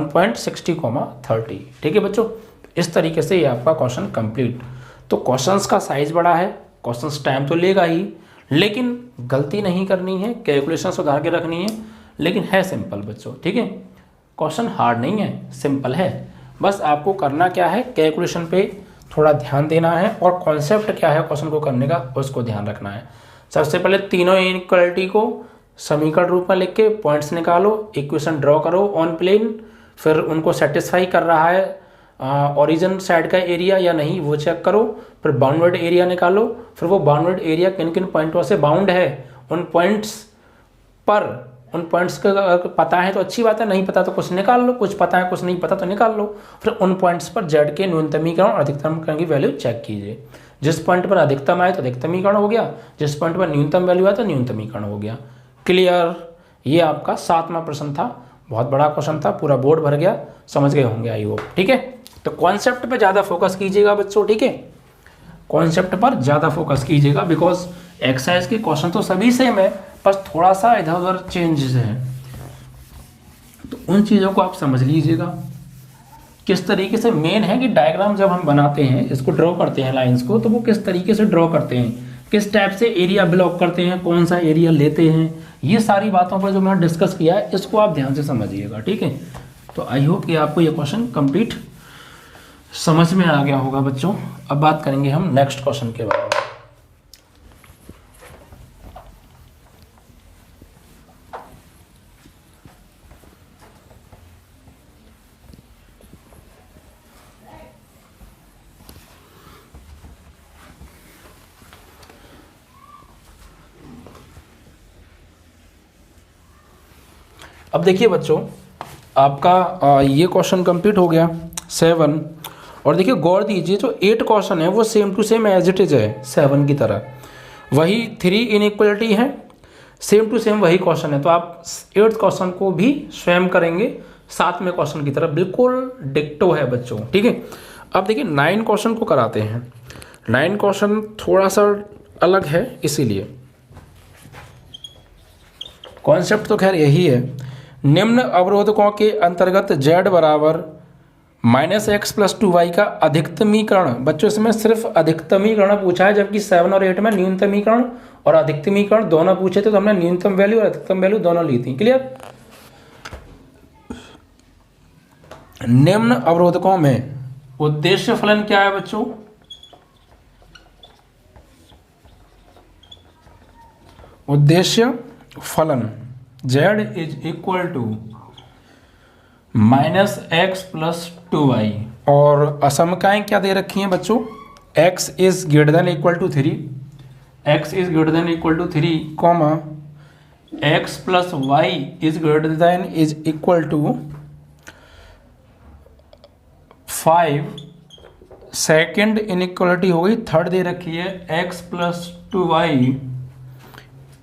पॉइंट 60,30, ठीक है बच्चों। इस तरीके से ये आपका क्वेश्चन कंप्लीट। तो क्वेश्चंस का साइज बड़ा है, क्वेश्चंस टाइम तो लेगा ही, लेकिन गलती नहीं करनी है, कैलकुलेशन सुधार के रखनी है, लेकिन है सिंपल बच्चों, ठीक है। क्वेश्चन हार्ड नहीं है, सिंपल है। बस आपको करना क्या है, कैलकुलेशन पे थोड़ा ध्यान देना है और कॉन्सेप्ट क्या है क्वेश्चन को करने का उसको ध्यान रखना है। सबसे पहले तीनों इनइक्वालिटी को समीकरण रूप में लिख के पॉइंट्स निकालो, इक्वेशन ड्रॉ करो ऑन प्लेन, फिर उनको सेटिस्फाई कर रहा है ओरिजिन साइड का एरिया या नहीं वो चेक करो, फिर बाउंडेड एरिया निकालो, फिर वो बाउंडेड एरिया किन किन पॉइंटों से बाउंड है, उन पॉइंट्स का पता है तो अच्छी बात है, नहीं पता तो कुछ निकाल लो, कुछ पता है कुछ नहीं पता तो निकाल लो। फिर उन पॉइंट्स पर z के न्यूनतमीकरण और अधिकतमीकरण की वैल्यू चेक कीजिए। जिस पॉइंट पर अधिकतम आए तो अधिकतमीकरण हो गया, जिस पॉइंट पर न्यूनतम वैल्यू आया तो न्यूनतमीकरण हो गया। क्लियर? ये आपका 7वां प्रश्न था, बहुत बड़ा क्वेश्चन था, पूरा बोर्ड भर गया, समझ गए होंगे आई होप, ठीक है। तो कॉन्सेप्ट पे ज़्यादा फोकस कीजिएगा बच्चों, ठीक है। कॉन्सेप्ट पर ज़्यादा फोकस कीजिएगा बिकॉज एक्सरसाइज के क्वेश्चन तो सभी सेम है, बस थोड़ा सा इधर उधर चेंजेस है, तो उन चीज़ों को आप समझ लीजिएगा। किस तरीके से मेन है कि डायग्राम जब हम बनाते हैं, इसको ड्रॉ करते हैं लाइंस को, तो वो किस तरीके से ड्रॉ करते हैं, किस टाइप से एरिया ब्लॉक करते हैं, कौन सा एरिया लेते हैं, ये सारी बातों पर जो मैंने डिस्कस किया है इसको आप ध्यान से समझिएगा, ठीक है। तो आई होप कि आपको ये क्वेश्चन कंप्लीट समझ में आ गया होगा बच्चों। अब बात करेंगे हम नेक्स्ट क्वेश्चन के बारे में। अब देखिए बच्चों, आपका ये क्वेश्चन कंप्लीट हो गया 7, और देखिए गौर दीजिए जो 8 क्वेश्चन है वो same to same as it is है 7 की तरह, वही 3 इनइक्वलिटी है, सेम टू सेम वही क्वेश्चन है। तो आप 8th क्वेश्चन को भी स्वयं करेंगे 7वें क्वेश्चन की तरह, बिल्कुल डिक्टो है बच्चों, ठीक है। अब देखिए 9 क्वेश्चन को कराते हैं। 9 क्वेश्चन थोड़ा सा अलग है, इसीलिए कॉन्सेप्ट तो खैर यही है। निम्न अवरोधकों के अंतर्गत z बराबर -x + 2y का अधिकतमीकरण, बच्चों इसमें सिर्फ अधिकतमीकरण पूछा है, जबकि 7 और 8 में न्यूनतमीकरण और अधिकतमीकरण दोनों पूछे थे, तो हमने न्यूनतम वैल्यू और अधिकतम वैल्यू दोनों ली थी। क्लियर। निम्न अवरोधकों में उद्देश्य फलन क्या है बच्चों? उद्देश्य फलन z = -x + 2y, और असमकाएं क्या दे रखी हैं बच्चों? x > 3, x > 3, comma x + y > 5। Second inequality हो गई, थर्ड दे रखी है x + 2y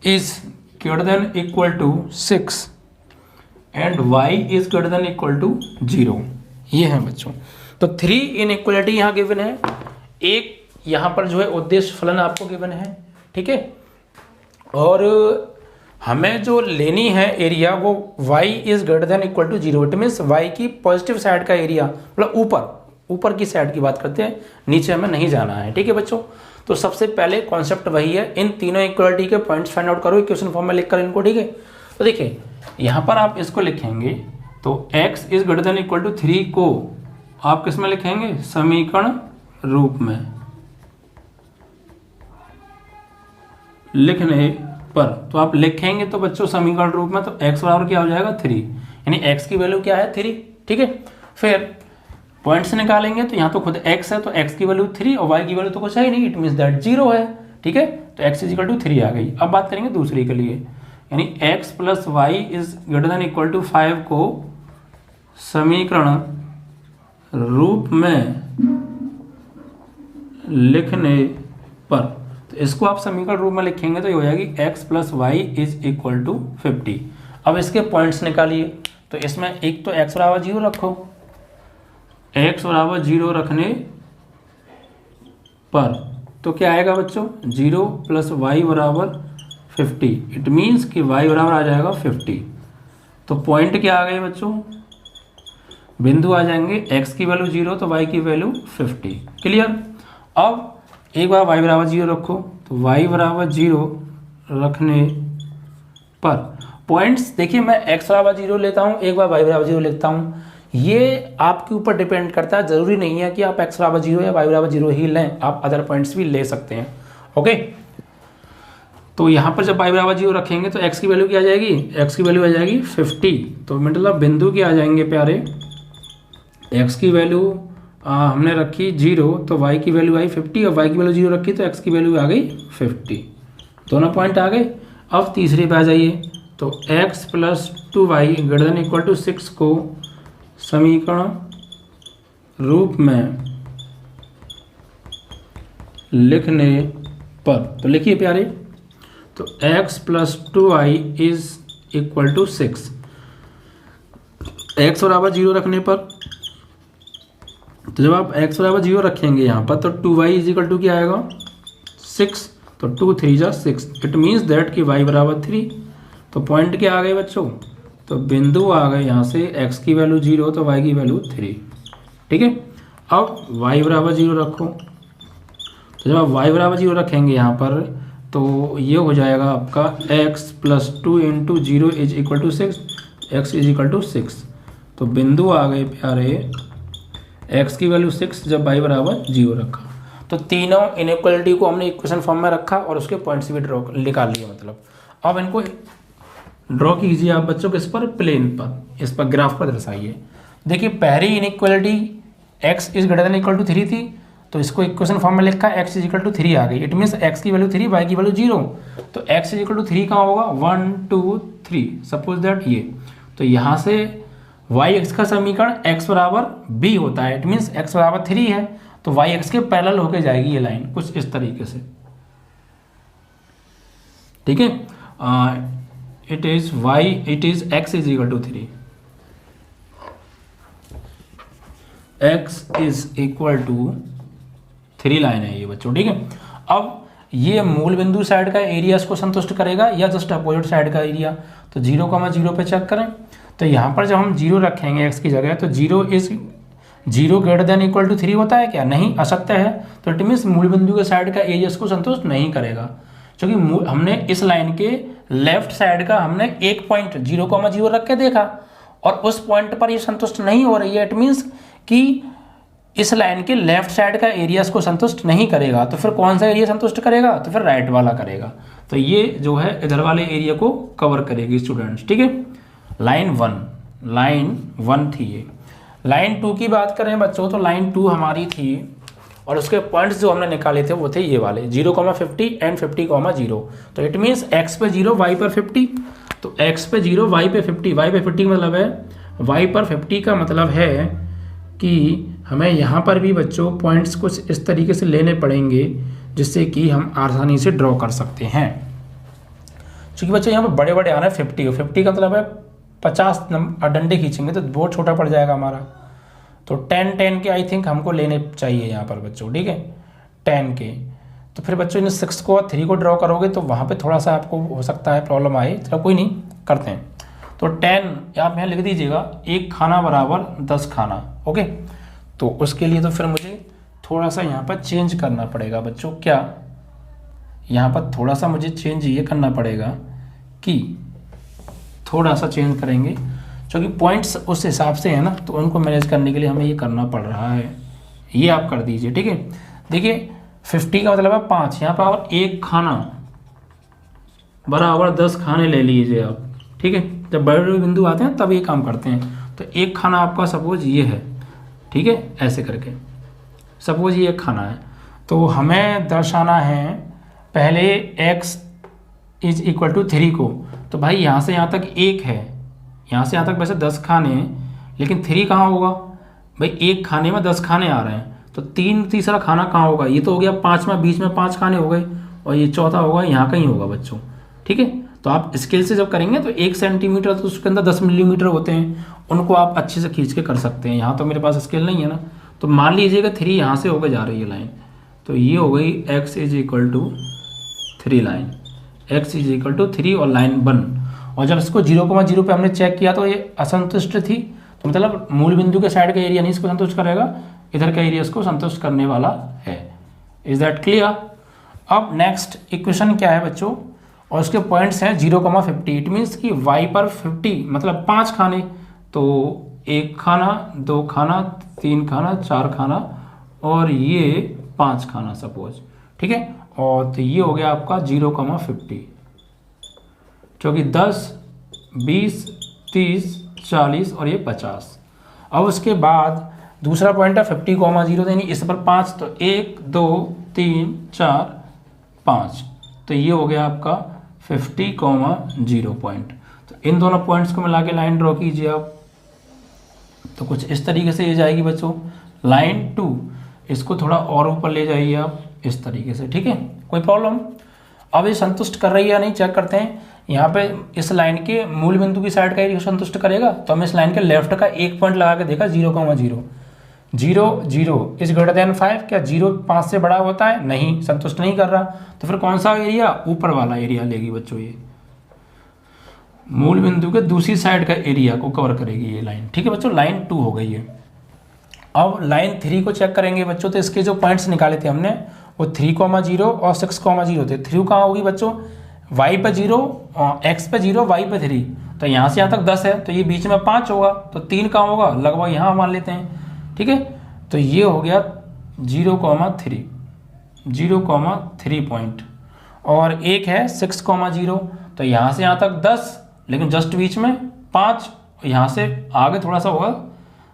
> 6 एंड y > 0। ये है बच्चों। तो 3 इनइक्वलिटी यहाँ गिवन है, एक यहाँ पर जो है उद्देश्य फलन आपको गिवन है, ठीक है। और हमें जो लेनी है एरिया वो y > 0, इट मीन्स y की पॉजिटिव साइड का एरिया, मतलब ऊपर की साइड की बात करते हैं, नीचे हमें नहीं जाना है, ठीक है बच्चों। तो सबसे पहले कॉन्सेप्ट वही है, इन तीनों इक्वलिटी के पॉइंट्स फाइंड आउट करो इक्वेशन फॉर्म में लिखकर इनको, ठीक है। तो देखिए यहाँ पर आप इसको लिखेंगे तो x > 3 को आप किस में लिखेंगे? समीकरण रूप में लिखने पर, तो आप लिखेंगे तो बच्चों समीकरण रूप में, तो x बराबर क्या हो जाएगा? 3, यानी x की वैल्यू क्या है? 3, ठीक है। फिर पॉइंट्स निकालेंगे तो यहाँ तो खुद x है, तो x की वैल्यू 3 और y की वैल्यू तो कुछ है ही नहीं, इट मीन्स दैट 0 है, ठीक है। तो x = 3 आ गई। अब बात करेंगे दूसरी के लिए, यानी x + y > 5 को समीकरण रूप में लिखने पर, तो इसको आप समीकरण रूप में लिखेंगे तो ये हो जाएगी x + y = 50। अब इसके पॉइंट्स निकालिए, तो इसमें एक तो x = 0 रखो, x = 0 रखने पर तो क्या आएगा बच्चों? 0 + y = 50, इट मीन्स कि y बराबर आ जाएगा 50। तो पॉइंट क्या आ गए बच्चों? बिंदु आ जाएंगे, x की वैल्यू 0 तो y की वैल्यू 50। क्लियर। अब एक बार y = 0 रखो, तो y = 0 रखने पर पॉइंट्स देखिए, मैं x = 0 लेता हूँ, एक बार y = 0 लिखता हूँ, ये आपके ऊपर डिपेंड करता है। जरूरी नहीं है कि आप x = 0 या y = 0 ही लें, आप अदर पॉइंट्स भी ले सकते हैं, ओके। तो यहाँ पर जब y = 0 रखेंगे तो x की वैल्यू क्या आ जाएगी? x की वैल्यू आ जाएगी 50। तो मतलब बिंदु क्या आ जाएंगे प्यारे? x की वैल्यू हमने रखी 0, तो y की वैल्यू आई 50, और y की वैल्यू 0 रखी तो x की वैल्यू आ गई 50। दोनों पॉइंट आ गए। अब तीसरे पे आ जाइए, तो x + 2y > 6 को समीकरण रूप में लिखने पर, तो लिखिए प्यारे, तो x + 2y = 6, x = 0 रखने पर, तो जब आप x = 0 रखेंगे यहाँ पर, तो 2y = क्या आएगा? 6, तो 2 3 जा 6, इट मीन्स दैट कि y बराबर 3। तो पॉइंट क्या आ गए बच्चों, तो बिंदु आ गए यहाँ से x की वैल्यू 0 तो y की वैल्यू 3। ठीक है, अब y बराबर 0 रखो, तो जब आप y बराबर 0 रखेंगे यहाँ पर तो ये हो जाएगा आपका x plus 2 into 0 is equal to 6, x is equal to 6। तो बिंदु आ गए प्यारे x की वैल्यू 6 जब y बराबर 0 रखा। तो तीनों इनइक्वलिटी को हमने इक्वेशन फॉर्म में रखा और उसके पॉइंट्स भी ड्रॉ निकाल लिए। मतलब अब इनको ड्रॉ कीजिए आप बच्चों किस पर, प्लेन पर, इस पर ग्राफ पर दर्शाइए। देखिए पहली inequality x is greater than equal to 3 थी, तो इसको इक्वेशन फॉर्म में लिखा x इज इक्वल टू 3 आ गई। इट मीन्स x की वैल्यू 3 y की वैल्यू 0, तो x इज इक्वल टू 3 कहाँ होगा, 1 2 3, सपोज दैट ये। तो यहाँ से y x का समीकरण x बराबर b होता है। इट मीन्स x बराबर 3 है तो y x के पैरेलल होके जाएगी ये लाइन कुछ इस तरीके से। ठीक है, it is x is equal to 3, x is equal to 3 line है ये बच्चों। ठीक है, अब ये मूल बिंदु साइड का एरिया इसको संतुष्ट करेगा या जस्ट अपोजिट साइड का एरिया, तो 0,0 पे चेक करें। तो यहाँ पर जब हम 0 रखेंगे x की जगह तो 0 ग्रेटर देन इक्वल टू 3 होता है क्या, नहीं, असत्य है। तो इट मीन्स मूल बिंदु के साइड का एरिया इसको संतुष्ट नहीं करेगा, क्योंकि हमने इस लाइन के लेफ्ट साइड का हमने एक पॉइंट 0,0 रख के देखा और उस पॉइंट पर ये संतुष्ट नहीं हो रही है। इट मीन्स कि इस लाइन के लेफ्ट साइड का एरिया इसको संतुष्ट नहीं करेगा, तो फिर कौन सा एरिया संतुष्ट करेगा, तो फिर राइट वाला करेगा। तो ये जो है इधर वाले एरिया को कवर करेगी स्टूडेंट्स। ठीक है, लाइन 1 थी ये। लाइन 2 की बात करें बच्चों तो लाइन 2 हमारी थी और उसके पॉइंट्स जो हमने निकाले थे वो थे ये वाले 0,50 एंड 50,0। तो इट मीन्स x पे 0 y पर 50, तो x पे 0 y पे 50, y पे 50 का मतलब है y पर 50 का मतलब है कि हमें यहाँ पर भी बच्चों पॉइंट्स कुछ इस तरीके से लेने पड़ेंगे जिससे कि हम आसानी से ड्रॉ कर सकते हैं। क्योंकि बच्चों यहाँ पर बड़े बड़े आ रहे हैं 50 का मतलब है 50 डंडे खींचेंगे तो बहुत छोटा पड़ जाएगा हमारा। तो 10 के आई थिंक हमको लेने चाहिए यहाँ पर बच्चों। ठीक है, 10 के। तो फिर बच्चों इन 6 को और 3 को ड्रॉ करोगे तो वहाँ पे थोड़ा सा आपको हो सकता है प्रॉब्लम आए, चलो कोई नहीं, करते हैं। तो 10 आप यहाँ लिख दीजिएगा, 1 खाना बराबर 10 खाना। ओके, तो उसके लिए तो फिर मुझे थोड़ा सा यहाँ पर चेंज करना पड़ेगा बच्चों। क्या, यहाँ पर थोड़ा सा मुझे चेंज ये करना पड़ेगा कि थोड़ा सा चेंज करेंगे क्योंकि पॉइंट्स उस हिसाब से है ना, तो उनको मैनेज करने के लिए हमें ये करना पड़ रहा है। ये आप कर दीजिए। ठीक है, देखिए 50 का मतलब है 5, यहाँ पर 1 खाना बराबर 10 खाने ले लीजिए आप। ठीक है, जब बड़े बड़े बिंदु आते हैं तब ये काम करते हैं। तो 1 खाना आपका सपोज ये है, ठीक है, ऐसे करके सपोज ये 1 खाना है, तो हमें दर्शाना है पहले x इज इक्वल टू 3 को। तो भाई यहाँ से यहाँ तक 1 है, यहाँ से यहाँ तक वैसे 10 खाने हैं, लेकिन 3 कहाँ होगा भाई, 1 खाने में 10 खाने आ रहे हैं, तो तीसरा खाना कहाँ होगा, ये तो हो गया 5वां, बीच में 5 खाने हो गए और ये चौथा होगा यहाँ कहीं होगा बच्चों। ठीक है, तो आप स्केल से जब करेंगे तो 1 सेंटीमीटर तो उसके अंदर 10 मिलीमीटर होते हैं, उनको आप अच्छे से खींच के कर सकते हैं। यहाँ तो मेरे पास स्केल नहीं है ना, तो मान लीजिएगा 3 यहाँ से होकर जा रही है लाइन, तो ये हो गई x is equal to 3 line, x is equal to 3 और लाइन 1। और जब इसको 0,0 पे हमने चेक किया तो ये असंतुष्ट थी, तो मतलब मूल बिंदु के साइड का एरिया नहीं इसको संतुष्ट करेगा, इधर का एरिया इसको संतुष्ट करने वाला है। Is that clear? अब नेक्स्ट इक्वेशन क्या है बच्चों, और उसके पॉइंट्स हैं 0,50। इट मीन्स कि y पर 50 मतलब 5 खाने, तो 1 खाना, 2 खाना, 3 खाना, 4 खाना और ये 5 खाना सपोज। ठीक है, और तो ये हो गया आपका 0,50, क्योंकि 10, 20, 30, 40 और ये 50। अब उसके बाद दूसरा पॉइंट है 50,0 यानी इस पर 5, तो 1 2 3 4 5, तो ये हो गया आपका 50,0 पॉइंट। तो इन दोनों पॉइंट्स को मिला के लाइन ड्रॉ कीजिए आप, तो कुछ इस तरीके से ये जाएगी बच्चों लाइन 2। इसको थोड़ा और ऊपर ले जाइए आप इस तरीके से। ठीक है, कोई प्रॉब्लम? अब ये संतुष्ट कर रही है या नहीं चेक करते हैं। यहाँ पे इस लाइन के मूल बिंदु की साइड का एरिया संतुष्ट करेगा, तो हम इस लाइन के लेफ्ट का एक पॉइंट लगा के देखा 0,0, 0 0 इज ग्रेटर देन 5, क्या 0 5 से बड़ा होता है? नहीं, संतुष्ट नहीं कर रहा। तो फिर कौन सा एरिया? ऊपर वाला एरिया लेगी बच्चों, ये मूल बिंदु के दूसरी साइड का एरिया को कवर करेगी ये लाइन। ठीक है बच्चों, लाइन 2 हो गई है। अब लाइन 3 को चेक करेंगे बच्चों, तो इसके जो पॉइंट्स निकाले थे हमने वो 3,0 और 6,0 थे। 3 कहाँ होगी बच्चों? y पे 0, x पे 0, y पे 3, तो यहाँ से यहाँ तक 10 है, तो ये बीच में 5 होगा, तो 3 कहाँ होगा? लगभग यहाँ मान लेते हैं। ठीक है, तो ये हो गया 0,3 पॉइंट, और एक है 6,0, तो यहाँ से यहाँ तक 10, लेकिन जस्ट बीच में 5, यहाँ से आगे थोड़ा सा होगा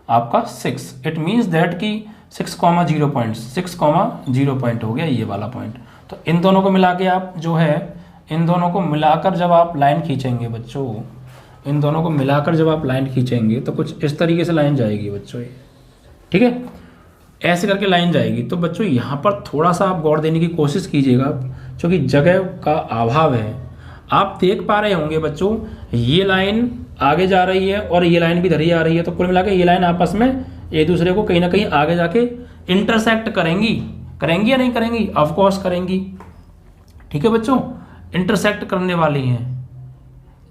आपका 6। इट मीन्स दैट कि 6,0 पॉइंट हो गया ये वाला पॉइंट। तो इन दोनों को मिला के आप जो है, इन दोनों को मिलाकर जब आप लाइन खींचेंगे बच्चों, इन दोनों को मिलाकर जब आप लाइन खींचेंगे तो कुछ इस तरीके से लाइन जाएगी बच्चों ये। ठीक है, ऐसे करके लाइन जाएगी। तो बच्चों यहाँ पर थोड़ा सा आप गौर देने की कोशिश कीजिएगा, क्योंकि जगह का अभाव है। आप देख पा रहे होंगे बच्चों, ये लाइन आगे जा रही है और ये लाइन भी इधर ही आ रही है, तो कुल मिला के ये लाइन आपस में एक दूसरे को कहीं ना कहीं आगे जाके इंटरसेक्ट करेंगी या नहीं करेंगी? ऑफ कोर्स करेंगी। ठीक है बच्चों, इंटरसेक्ट करने वाली हैं,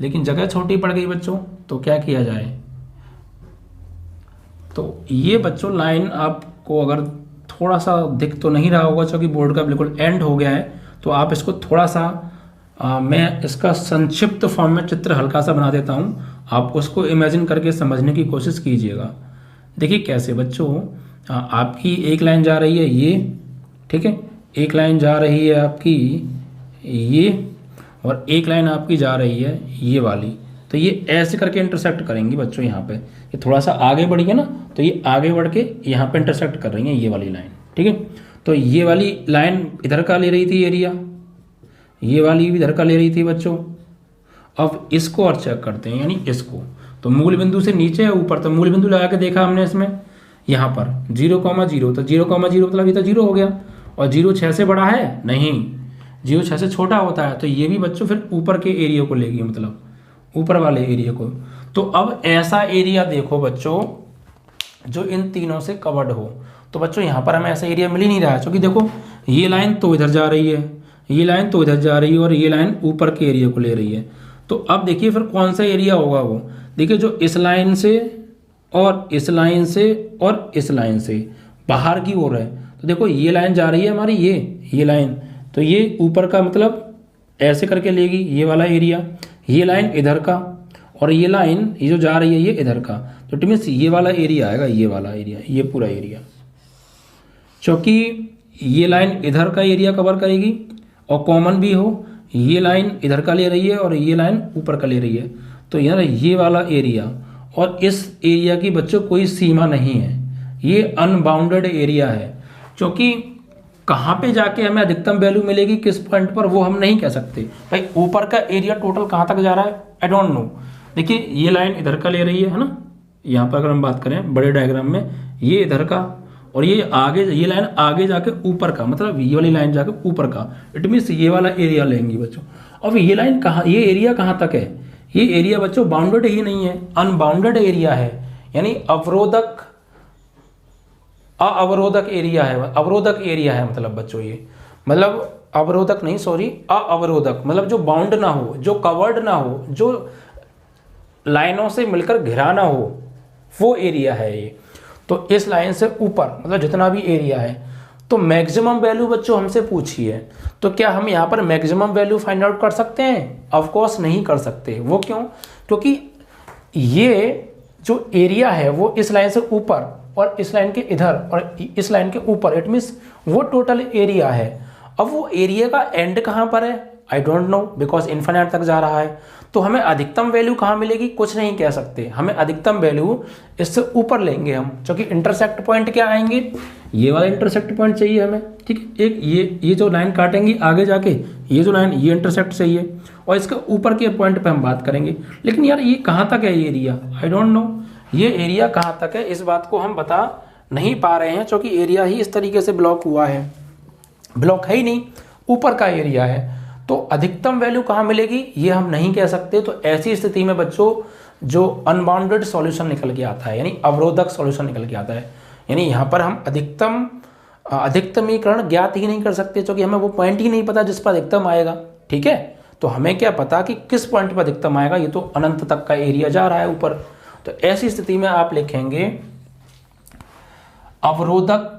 लेकिन जगह छोटी पड़ गई बच्चों, तो क्या किया जाए? तो ये बच्चों लाइन आपको अगर थोड़ा सा दिख तो नहीं रहा होगा, क्योंकि बोर्ड का बिल्कुल एंड हो गया है, तो आप इसको थोड़ा सा मैं इसका संक्षिप्त फॉर्म में चित्र हल्का सा बना देता हूँ, आप उसको इमेजिन करके समझने की कोशिश कीजिएगा। देखिए कैसे बच्चों, आपकी एक लाइन जा रही है ये, ठीक है, एक लाइन जा रही है आपकी ये, और एक लाइन आपकी जा रही है ये वाली, तो ये ऐसे करके इंटरसेक्ट करेंगी बच्चों। यहाँ पे ये थोड़ा सा आगे बढ़ी है ना, तो ये आगे बढ़ के यहाँ पे इंटरसेक्ट कर रही है ये वाली लाइन। ठीक है, तो ये वाली लाइन इधर का ले रही थी एरिया, ये वाली भी इधर का ले रही थी बच्चों। अब इसको और चेक करते हैं, यानी इसको, तो मूल बिंदु से नीचे है ऊपर, तो मूल बिंदु लगा के देखा हमने इसमें, यहाँ पर 0,0, तो 0,0 मतलब ये तो 0 हो गया, और 0 6 से बड़ा है? नहीं, 0 6 से छोटा होता है, तो ये भी बच्चों फिर ऊपर के एरिया को लेगी, मतलब ऊपर वाले एरिया को। तो अब ऐसा एरिया देखो बच्चों जो इन तीनों से कवर्ड हो। तो बच्चों यहाँ पर हमें ऐसा एरिया मिल ही नहीं रहा है, क्योंकि देखो ये लाइन तो इधर जा रही है, ये लाइन तो इधर जा रही है, और ये लाइन ऊपर के एरिया को ले रही है। तो अब देखिए फिर कौन सा एरिया होगा वो, देखिए जो इस लाइन से और इस लाइन से और इस लाइन से बाहर की ओर है। तो देखो ये लाइन जा रही है हमारी, ये लाइन, तो ये ऊपर का मतलब ऐसे करके लेगी ये वाला एरिया, ये लाइन इधर का, और ये लाइन ये जो जा रही है ये इधर का, तो इट मीन्स ये वाला एरिया आएगा, ये वाला एरिया, ये पूरा एरिया, क्योंकि ये लाइन इधर का एरिया कवर करेगी और कॉमन भी हो, ये लाइन इधर का ले रही है और ये लाइन ऊपर का ले रही है, तो यार ये वाला एरिया और इस एरिया की बच्चों कोई सीमा नहीं है, ये अनबाउंडेड एरिया है। क्योंकि कहाँ पे जाके हमें अधिकतम वैल्यू मिलेगी, किस पॉइंट पर, वो हम नहीं कह सकते भाई। ऊपर का एरिया टोटल कहाँ तक जा रहा है, आई डोंट नो। देखिए ये लाइन इधर का ले रही है ना, यहाँ पर अगर हम बात करें बड़े डायग्राम में, ये इधर का, और ये आगे, ये लाइन आगे जाके ऊपर का, मतलब ये वाली लाइन जाके ऊपर का, इट मीन्स ये वाला एरिया लेंगी बच्चों। अब ये लाइन कहाँ, ये एरिया कहाँ तक है, ये एरिया बच्चों बाउंडेड ही नहीं है, अनबाउंडेड एरिया है, यानी अवरोधक, अवरोधक एरिया है, अवरोधक एरिया है मतलब बच्चों ये, मतलब अवरोधक नहीं, सॉरी, अवरोधक मतलब जो बाउंड ना हो, जो कवर्ड ना हो, जो लाइनों से मिलकर घिरा ना हो, वो एरिया है ये। तो इस लाइन से ऊपर मतलब जितना भी एरिया है, तो मैक्सिमम वैल्यू बच्चों हमसे पूछी है, तो क्या हम यहाँ पर मैक्सिमम वैल्यू फाइंड आउट कर सकते हैं? ऑफ कोर्स नहीं कर सकते। वो क्यों? क्योंकि ये जो एरिया है वो इस लाइन से ऊपर और इस लाइन के इधर और इस लाइन के ऊपर, इट मीन्स वो टोटल एरिया है। अब वो एरिया का एंड कहाँ पर है, I don't know, because infinite तक जा रहा है। तो हमें अधिकतम वैल्यू कहाँ मिलेगी, कुछ नहीं कह सकते, हमें अधिकतम वैल्यू इससे ऊपर लेंगे हम, क्योंकि इंटरसेक्ट पॉइंट क्या आएंगे, ये वाला इंटरसेक्ट पॉइंट चाहिए हमें, ठीक है। एक ये जो लाइन काटेंगी आगे जाके, ये जो लाइन ये इंटरसेक्ट चाहिए, और इसके ऊपर के पॉइंट पे हम बात करेंगे। लेकिन यार ये कहाँ तक है ये एरिया, आई डोंट नो, ये एरिया कहाँ तक है, इस बात को हम बता नहीं पा रहे हैं, क्योंकि एरिया ही इस तरीके से ब्लॉक हुआ है, ब्लॉक है ही नहीं, ऊपर का एरिया है। तो अधिकतम वैल्यू कहाँ मिलेगी ये हम नहीं कह सकते। तो ऐसी स्थिति में बच्चों जो अनबाउंडेड सॉल्यूशन निकल के आता है, यानी अवरोधक सॉल्यूशन निकल के आता है, यानी यहाँ पर हम अधिकतमीकरण ज्ञात ही नहीं कर सकते, क्योंकि हमें वो पॉइंट ही नहीं पता जिस पर अधिकतम आएगा। ठीक है, तो हमें क्या पता कि किस पॉइंट पर अधिकतम आएगा, ये तो अनंत तक का एरिया जा रहा है ऊपर। तो ऐसी स्थिति में आप लिखेंगे अवरोधक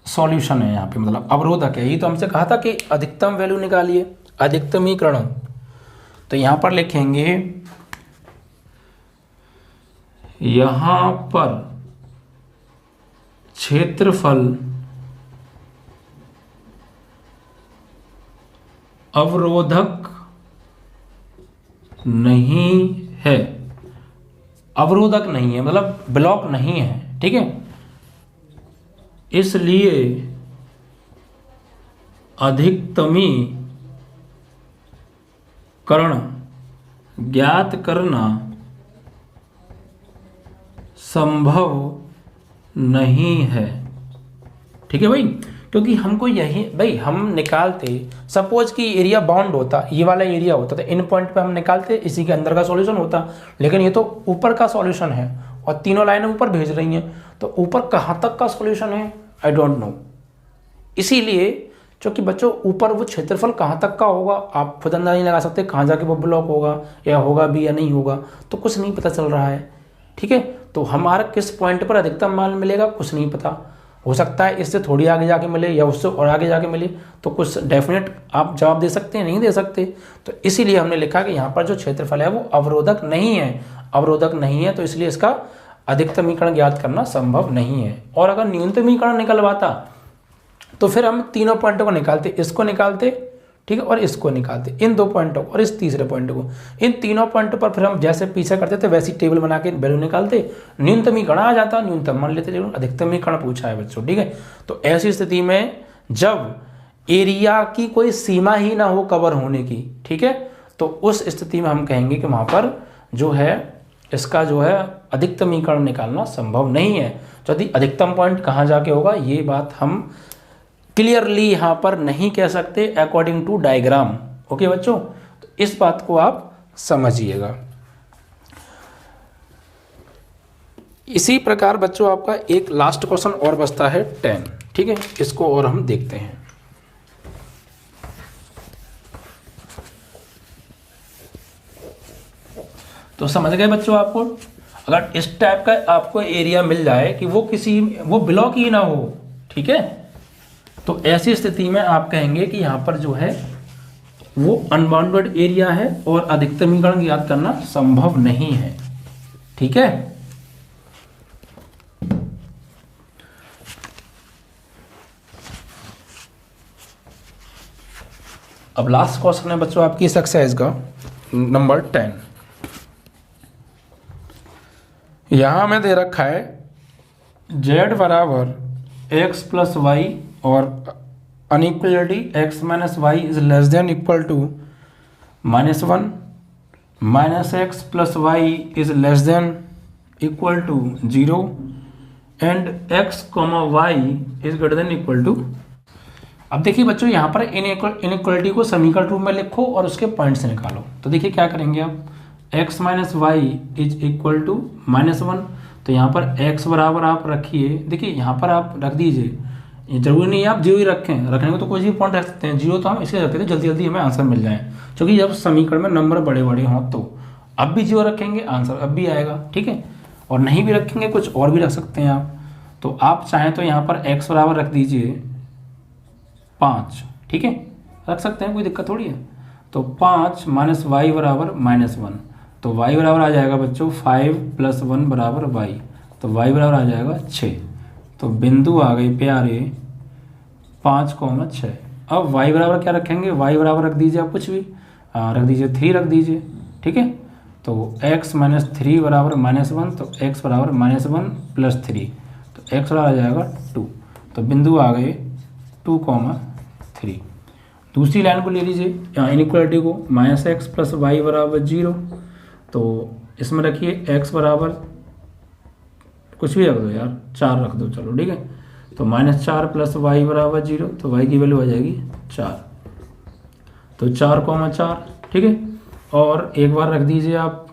सॉल्यूशन है यहाँ पे, मतलब अवरोधक है। ये तो हमसे कहा था कि अधिकतम वैल्यू निकालिए, अधिकतमीकरण। तो यहाँ पर लिखेंगे यहाँ पर क्षेत्रफल अवरोधक नहीं है, अवरोधक नहीं है मतलब ब्लॉक नहीं है। ठीक है, इसलिए अधिकतमीकरण ज्ञात करना संभव नहीं है। ठीक है भाई, क्योंकि हमको यही भाई हम निकालते, सपोज कि एरिया बाउंड होता, ये वाला एरिया होता तो इन पॉइंट पे हम निकालते, इसी के अंदर का सॉल्यूशन होता। लेकिन ये तो ऊपर का सॉल्यूशन है और तीनों लाइनें ऊपर भेज रही हैं, तो ऊपर कहाँ तक का सॉल्यूशन है आई डोंट नो। इसीलिए क्योंकि बच्चों ऊपर वो क्षेत्रफल कहाँ तक का होगा आप खुद अंदाजा नहीं लगा सकते, कहाँ जाके वो ब्लॉक होगा या होगा भी या नहीं होगा, तो कुछ नहीं पता चल रहा है। ठीक है, तो हमारा किस पॉइंट पर अधिकतम मान मिलेगा कुछ नहीं पता, हो सकता है इससे थोड़ी आगे जाके मिले या उससे और आगे जाके मिले, तो कुछ डेफिनेट आप जवाब दे सकते हैं नहीं दे सकते। तो इसीलिए हमने लिखा कि यहाँ पर जो क्षेत्रफल है वो अवरोधक नहीं है, अवरोधक नहीं है, तो इसलिए इसका अधिकतमीकरण ज्ञात करना संभव नहीं है। और अगर न्यूनतमीकरण निकलवाता तो फिर हम तीनों पॉइंटों को निकालते, इसको निकालते, ठीक है, और इसको निकालते, इन दो पॉइंटों और इस तीसरे पॉइंट को। इन तीनों पॉइंटों पर फिर हम जैसे पीछे करते थे वैसी टेबल बना के वैल्यू निकालते, न्यूनतमीकरण आ जाता, न्यूनतम मान लेते, लेकिन अधिकतमीकरण पूछा है बच्चों। ठीक है, तो ऐसी स्थिति में जब एरिया की कोई सीमा ही ना हो कवर होने की, ठीक है, तो उस स्थिति में हम कहेंगे कि वहाँ पर जो है इसका जो है अधिकतमीकरण निकालना संभव नहीं है। यदि अधिकतम पॉइंट कहाँ जाके होगा ये बात हम क्लियरली यहाँ पर नहीं कह सकते अकॉर्डिंग टू डायग्राम। ओके बच्चों, तो इस बात को आप समझिएगा। इसी प्रकार बच्चों आपका एक लास्ट क्वेश्चन और बचता है 10। ठीक है, इसको और हम देखते हैं। तो समझ गए बच्चों, आपको अगर इस टाइप का आपको एरिया मिल जाए कि वो ब्लॉक ही ना हो, ठीक है, तो ऐसी स्थिति में आप कहेंगे कि यहाँ पर जो है वो अनबाउंडेड एरिया है और अधिकतमीकरण ज्ञात करना संभव नहीं है। ठीक है, अब लास्ट क्वेश्चन है बच्चों आपकी इस एक्सरसाइज का नंबर 10। यहां हमें दे रखा है z बराबर x प्लस वाई और inequality x minus y is less than equal to -1 minus x plus y is less than equal to 0 and x comma y is greater than equal to. अब देखिए बच्चों यहाँ पर इनइक्वलिटी को समीकरण रूप में लिखो और उसके पॉइंट्स निकालो। तो देखिए क्या करेंगे आप, x minus y is equal to -1, तो यहाँ पर x बराबर आप रखिए, देखिए यहाँ पर आप रख दीजिए, जरूरी नहीं है आप 0 ही रखें, रखने को तो कोई भी पॉइंट रख सकते हैं, 0 तो हम इसलिए रखते थे जल्दी जल्दी हमें आंसर मिल जाए, क्योंकि जब समीकरण में नंबर बड़े बड़े हों तो अब भी 0 रखेंगे आंसर अब भी आएगा। ठीक है, और नहीं भी रखेंगे कुछ और भी रख सकते हैं आप, तो आप चाहें तो यहाँ पर x बराबर रख दीजिए 5, ठीक है, रख सकते हैं, कोई दिक्कत थोड़ी है। तो 5 माइनस वाई बराबर -1, तो y बराबर आ जाएगा बच्चों 5 + 1 बराबर y, तो y बराबर आ जाएगा 6। तो बिंदु आ गए प्यारे 5,6। अब y बराबर क्या रखेंगे, y बराबर रख दीजिए आप कुछ भी, रख दीजिए 3 रख दीजिए, ठीक है। तो x माइनस 3 बराबर -1, तो x बराबर -1 + 3, तो x बराबर आ जाएगा 2। तो बिंदु आ गए 2,3। दूसरी लाइन को ले लीजिए इनइक्वालिटी को, -x + y बराबर 0, तो इसमें रखिए x बराबर कुछ भी रख दो यार, 4 रख दो, चलो ठीक है। तो -4 + y बराबर 0, तो y की वैल्यू आ जाएगी 4, तो 4,4, ठीक है। और एक बार रख दीजिए आप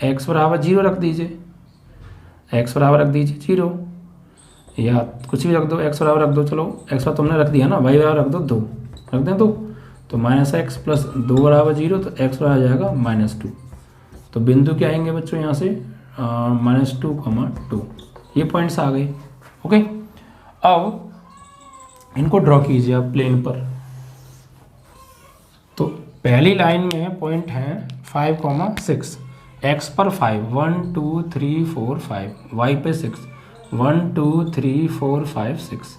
x बराबर 0 रख दीजिए, x बराबर रख दीजिए 0, या कुछ भी रख दो, x बराबर रख दो, चलो x बराबर तुमने रख दिया ना, y बराबर रख दो 2, रख दें तो माइनस एक्स प्लस 2 बराबर 0, तो x बराबर आ जाएगा -2। तो बिंदु क्या आएंगे बच्चों यहाँ से -2, ये पॉइंट्स आ गए। ओके, अब इनको ड्रॉ कीजिए आप प्लेन पर। तो पहली लाइन में पॉइंट है 5,6, x पर 5, 1 2 3 4 5, y पे 6, 1 2 3 4 5 6।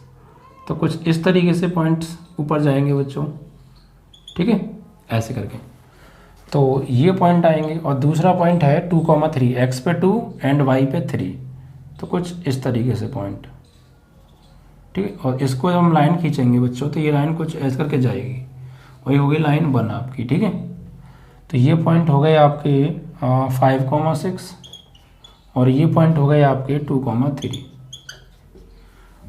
तो कुछ इस तरीके से पॉइंट्स ऊपर जाएंगे बच्चों, ठीक है, ऐसे करके। तो ये पॉइंट आएंगे। और दूसरा पॉइंट है 2,3, x पे 2 एंड y पे 3, तो कुछ इस तरीके से पॉइंट, ठीक है। और इसको जब हम लाइन खींचेंगे बच्चों, तो ये लाइन कुछ ऐसे करके जाएगी, वही हो गई लाइन 1 आपकी, ठीक है। तो ये पॉइंट हो गए आपके 5,6 और ये पॉइंट हो गए आपके 2,3।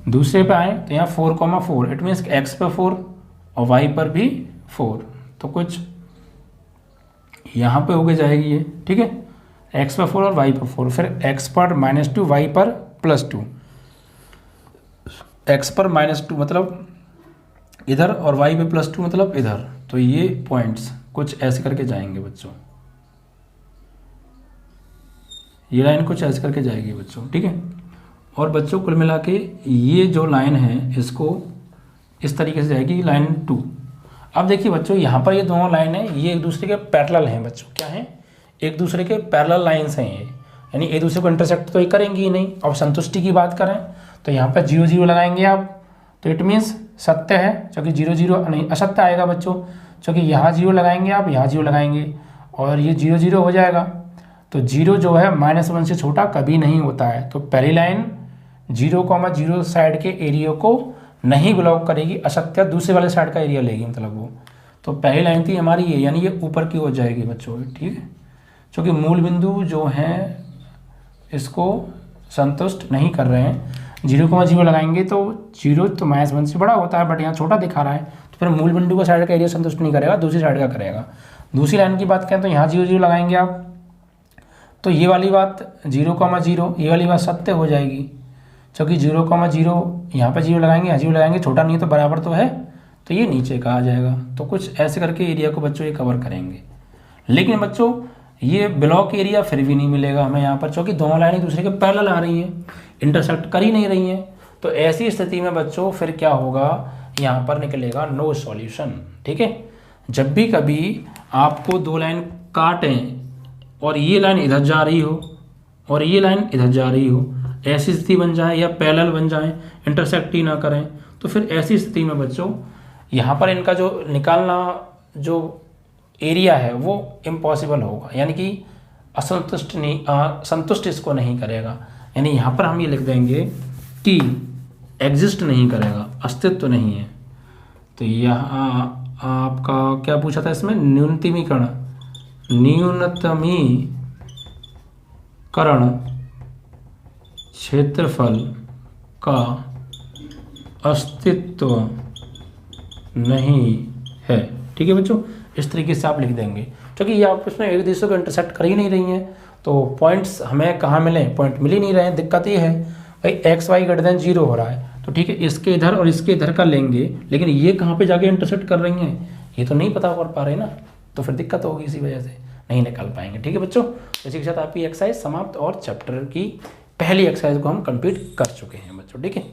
दूसरे पे आए तो यहाँ 4,4, इट मीन्स x पे 4 और y पर भी 4, तो कुछ यहाँ पे होके जाएगी ये, ठीक है, x पर 4 और y पर 4, फिर x पर -2, y पर +2, x पर -2 मतलब इधर और y पे +2 मतलब इधर। तो ये पॉइंट्स कुछ ऐसे करके जाएंगे बच्चों, ये लाइन कुछ ऐसे करके जाएगी बच्चों, ठीक है। और बच्चों कुल मिला के ये जो लाइन है इसको इस तरीके से जाएगी, लाइन 2। अब देखिए बच्चों, यहाँ पर ये दोनों लाइन है, ये एक दूसरे के पैरेलल हैं बच्चों, क्या हैं, एक दूसरे के पैरेलल लाइन्स हैं ये, यानी एक दूसरे को इंटरसेक्ट तो ये करेंगी ही नहीं। अब संतुष्टि की बात करें तो यहाँ पर 0 0 लगाएंगे आप, तो इट मीन्स सत्य है, क्योंकि 0 0 नहीं, असत्य आएगा बच्चों, क्योंकि यहाँ 0 लगाएंगे आप, यहाँ 0 लगाएंगे और ये 0 0 हो जाएगा। तो 0 जो है -1 से छोटा कभी नहीं होता है। तो पहली लाइन 0,0 साइड के एरिया को नहीं ब्लॉक करेगी, असत्य दूसरे वाले साइड का एरिया लेगी, मतलब वो। तो पहली लाइन थी हमारी ये, यानी ये ऊपर की ओर जाएगी बच्चों, ठीक है, क्योंकि मूल बिंदु जो हैं इसको संतुष्ट नहीं कर रहे हैं। 0,0 लगाएंगे तो 0 तो -1 से बड़ा होता है, बट यहाँ छोटा दिखा रहा है, तो फिर मूल बिंदु का साइड का एरिया संतुष्ट नहीं करेगा, दूसरी साइड का करेगा। दूसरी लाइन की बात करें तो यहाँ 0 0 लगाएंगे आप, तो ये वाली बात 0,0, ये वाली बात सत्य हो जाएगी, क्योंकि 0,0 यहाँ पे 0 लगाएंगे, यहाँ 0 लगाएंगे, छोटा नहीं तो बराबर तो है, तो ये नीचे का आ जाएगा। तो कुछ ऐसे करके एरिया को बच्चों ये कवर करेंगे। लेकिन बच्चों ये ब्लॉक एरिया फिर भी नहीं मिलेगा हमें यहाँ पर, क्योंकि दोनों लाइनें दूसरे के पैरेलल आ रही हैं, इंटरसेक्ट कर ही नहीं रही हैं। तो ऐसी स्थिति में बच्चों फिर क्या होगा, यहाँ पर निकलेगा नो सॉल्यूशन, ठीक है। जब भी कभी आपको दो लाइन काटें और ये लाइन इधर जा रही हो और ये लाइन इधर जा रही हो, ऐसी स्थिति बन जाए या पैरेलल बन जाए, इंटरसेक्ट ही ना करें, तो फिर ऐसी स्थिति में बच्चों यहाँ पर इनका जो निकालना जो एरिया है वो इम्पॉसिबल होगा, यानी कि असंतुष्ट नहीं, संतुष्ट इसको नहीं करेगा। यानी यहाँ पर हम ये लिख देंगे कि एग्जिस्ट नहीं करेगा, अस्तित्व नहीं है। तो यहाँ आपका क्या पूछा था इसमें, न्यूनतमीकरण क्षेत्रफल का अस्तित्व नहीं है, ठीक है बच्चों। इस तरीके से आप लिख देंगे, क्योंकि ये आप इसमें एक दूसरे को इंटरसेक्ट कर ही नहीं रही हैं, तो पॉइंट्स हमें कहाँ मिले, पॉइंट मिल ही नहीं रहे हैं। दिक्कत ये है भाई x y > 0 हो रहा है, तो ठीक है, इसके इधर और इसके इधर का लेंगे, लेकिन ये कहाँ पे जाके इंटरसेक्ट कर रही हैं ये तो नहीं पता कर पा रहे ना, तो फिर दिक्कत होगी, इसी वजह से नहीं निकाल पाएंगे, ठीक है बच्चों। इसी के साथ आपकी एक्सरसाइज समाप्त और चैप्टर की पहली एक्सरसाइज को हम कंप्लीट कर चुके हैं बच्चों, ठीक है।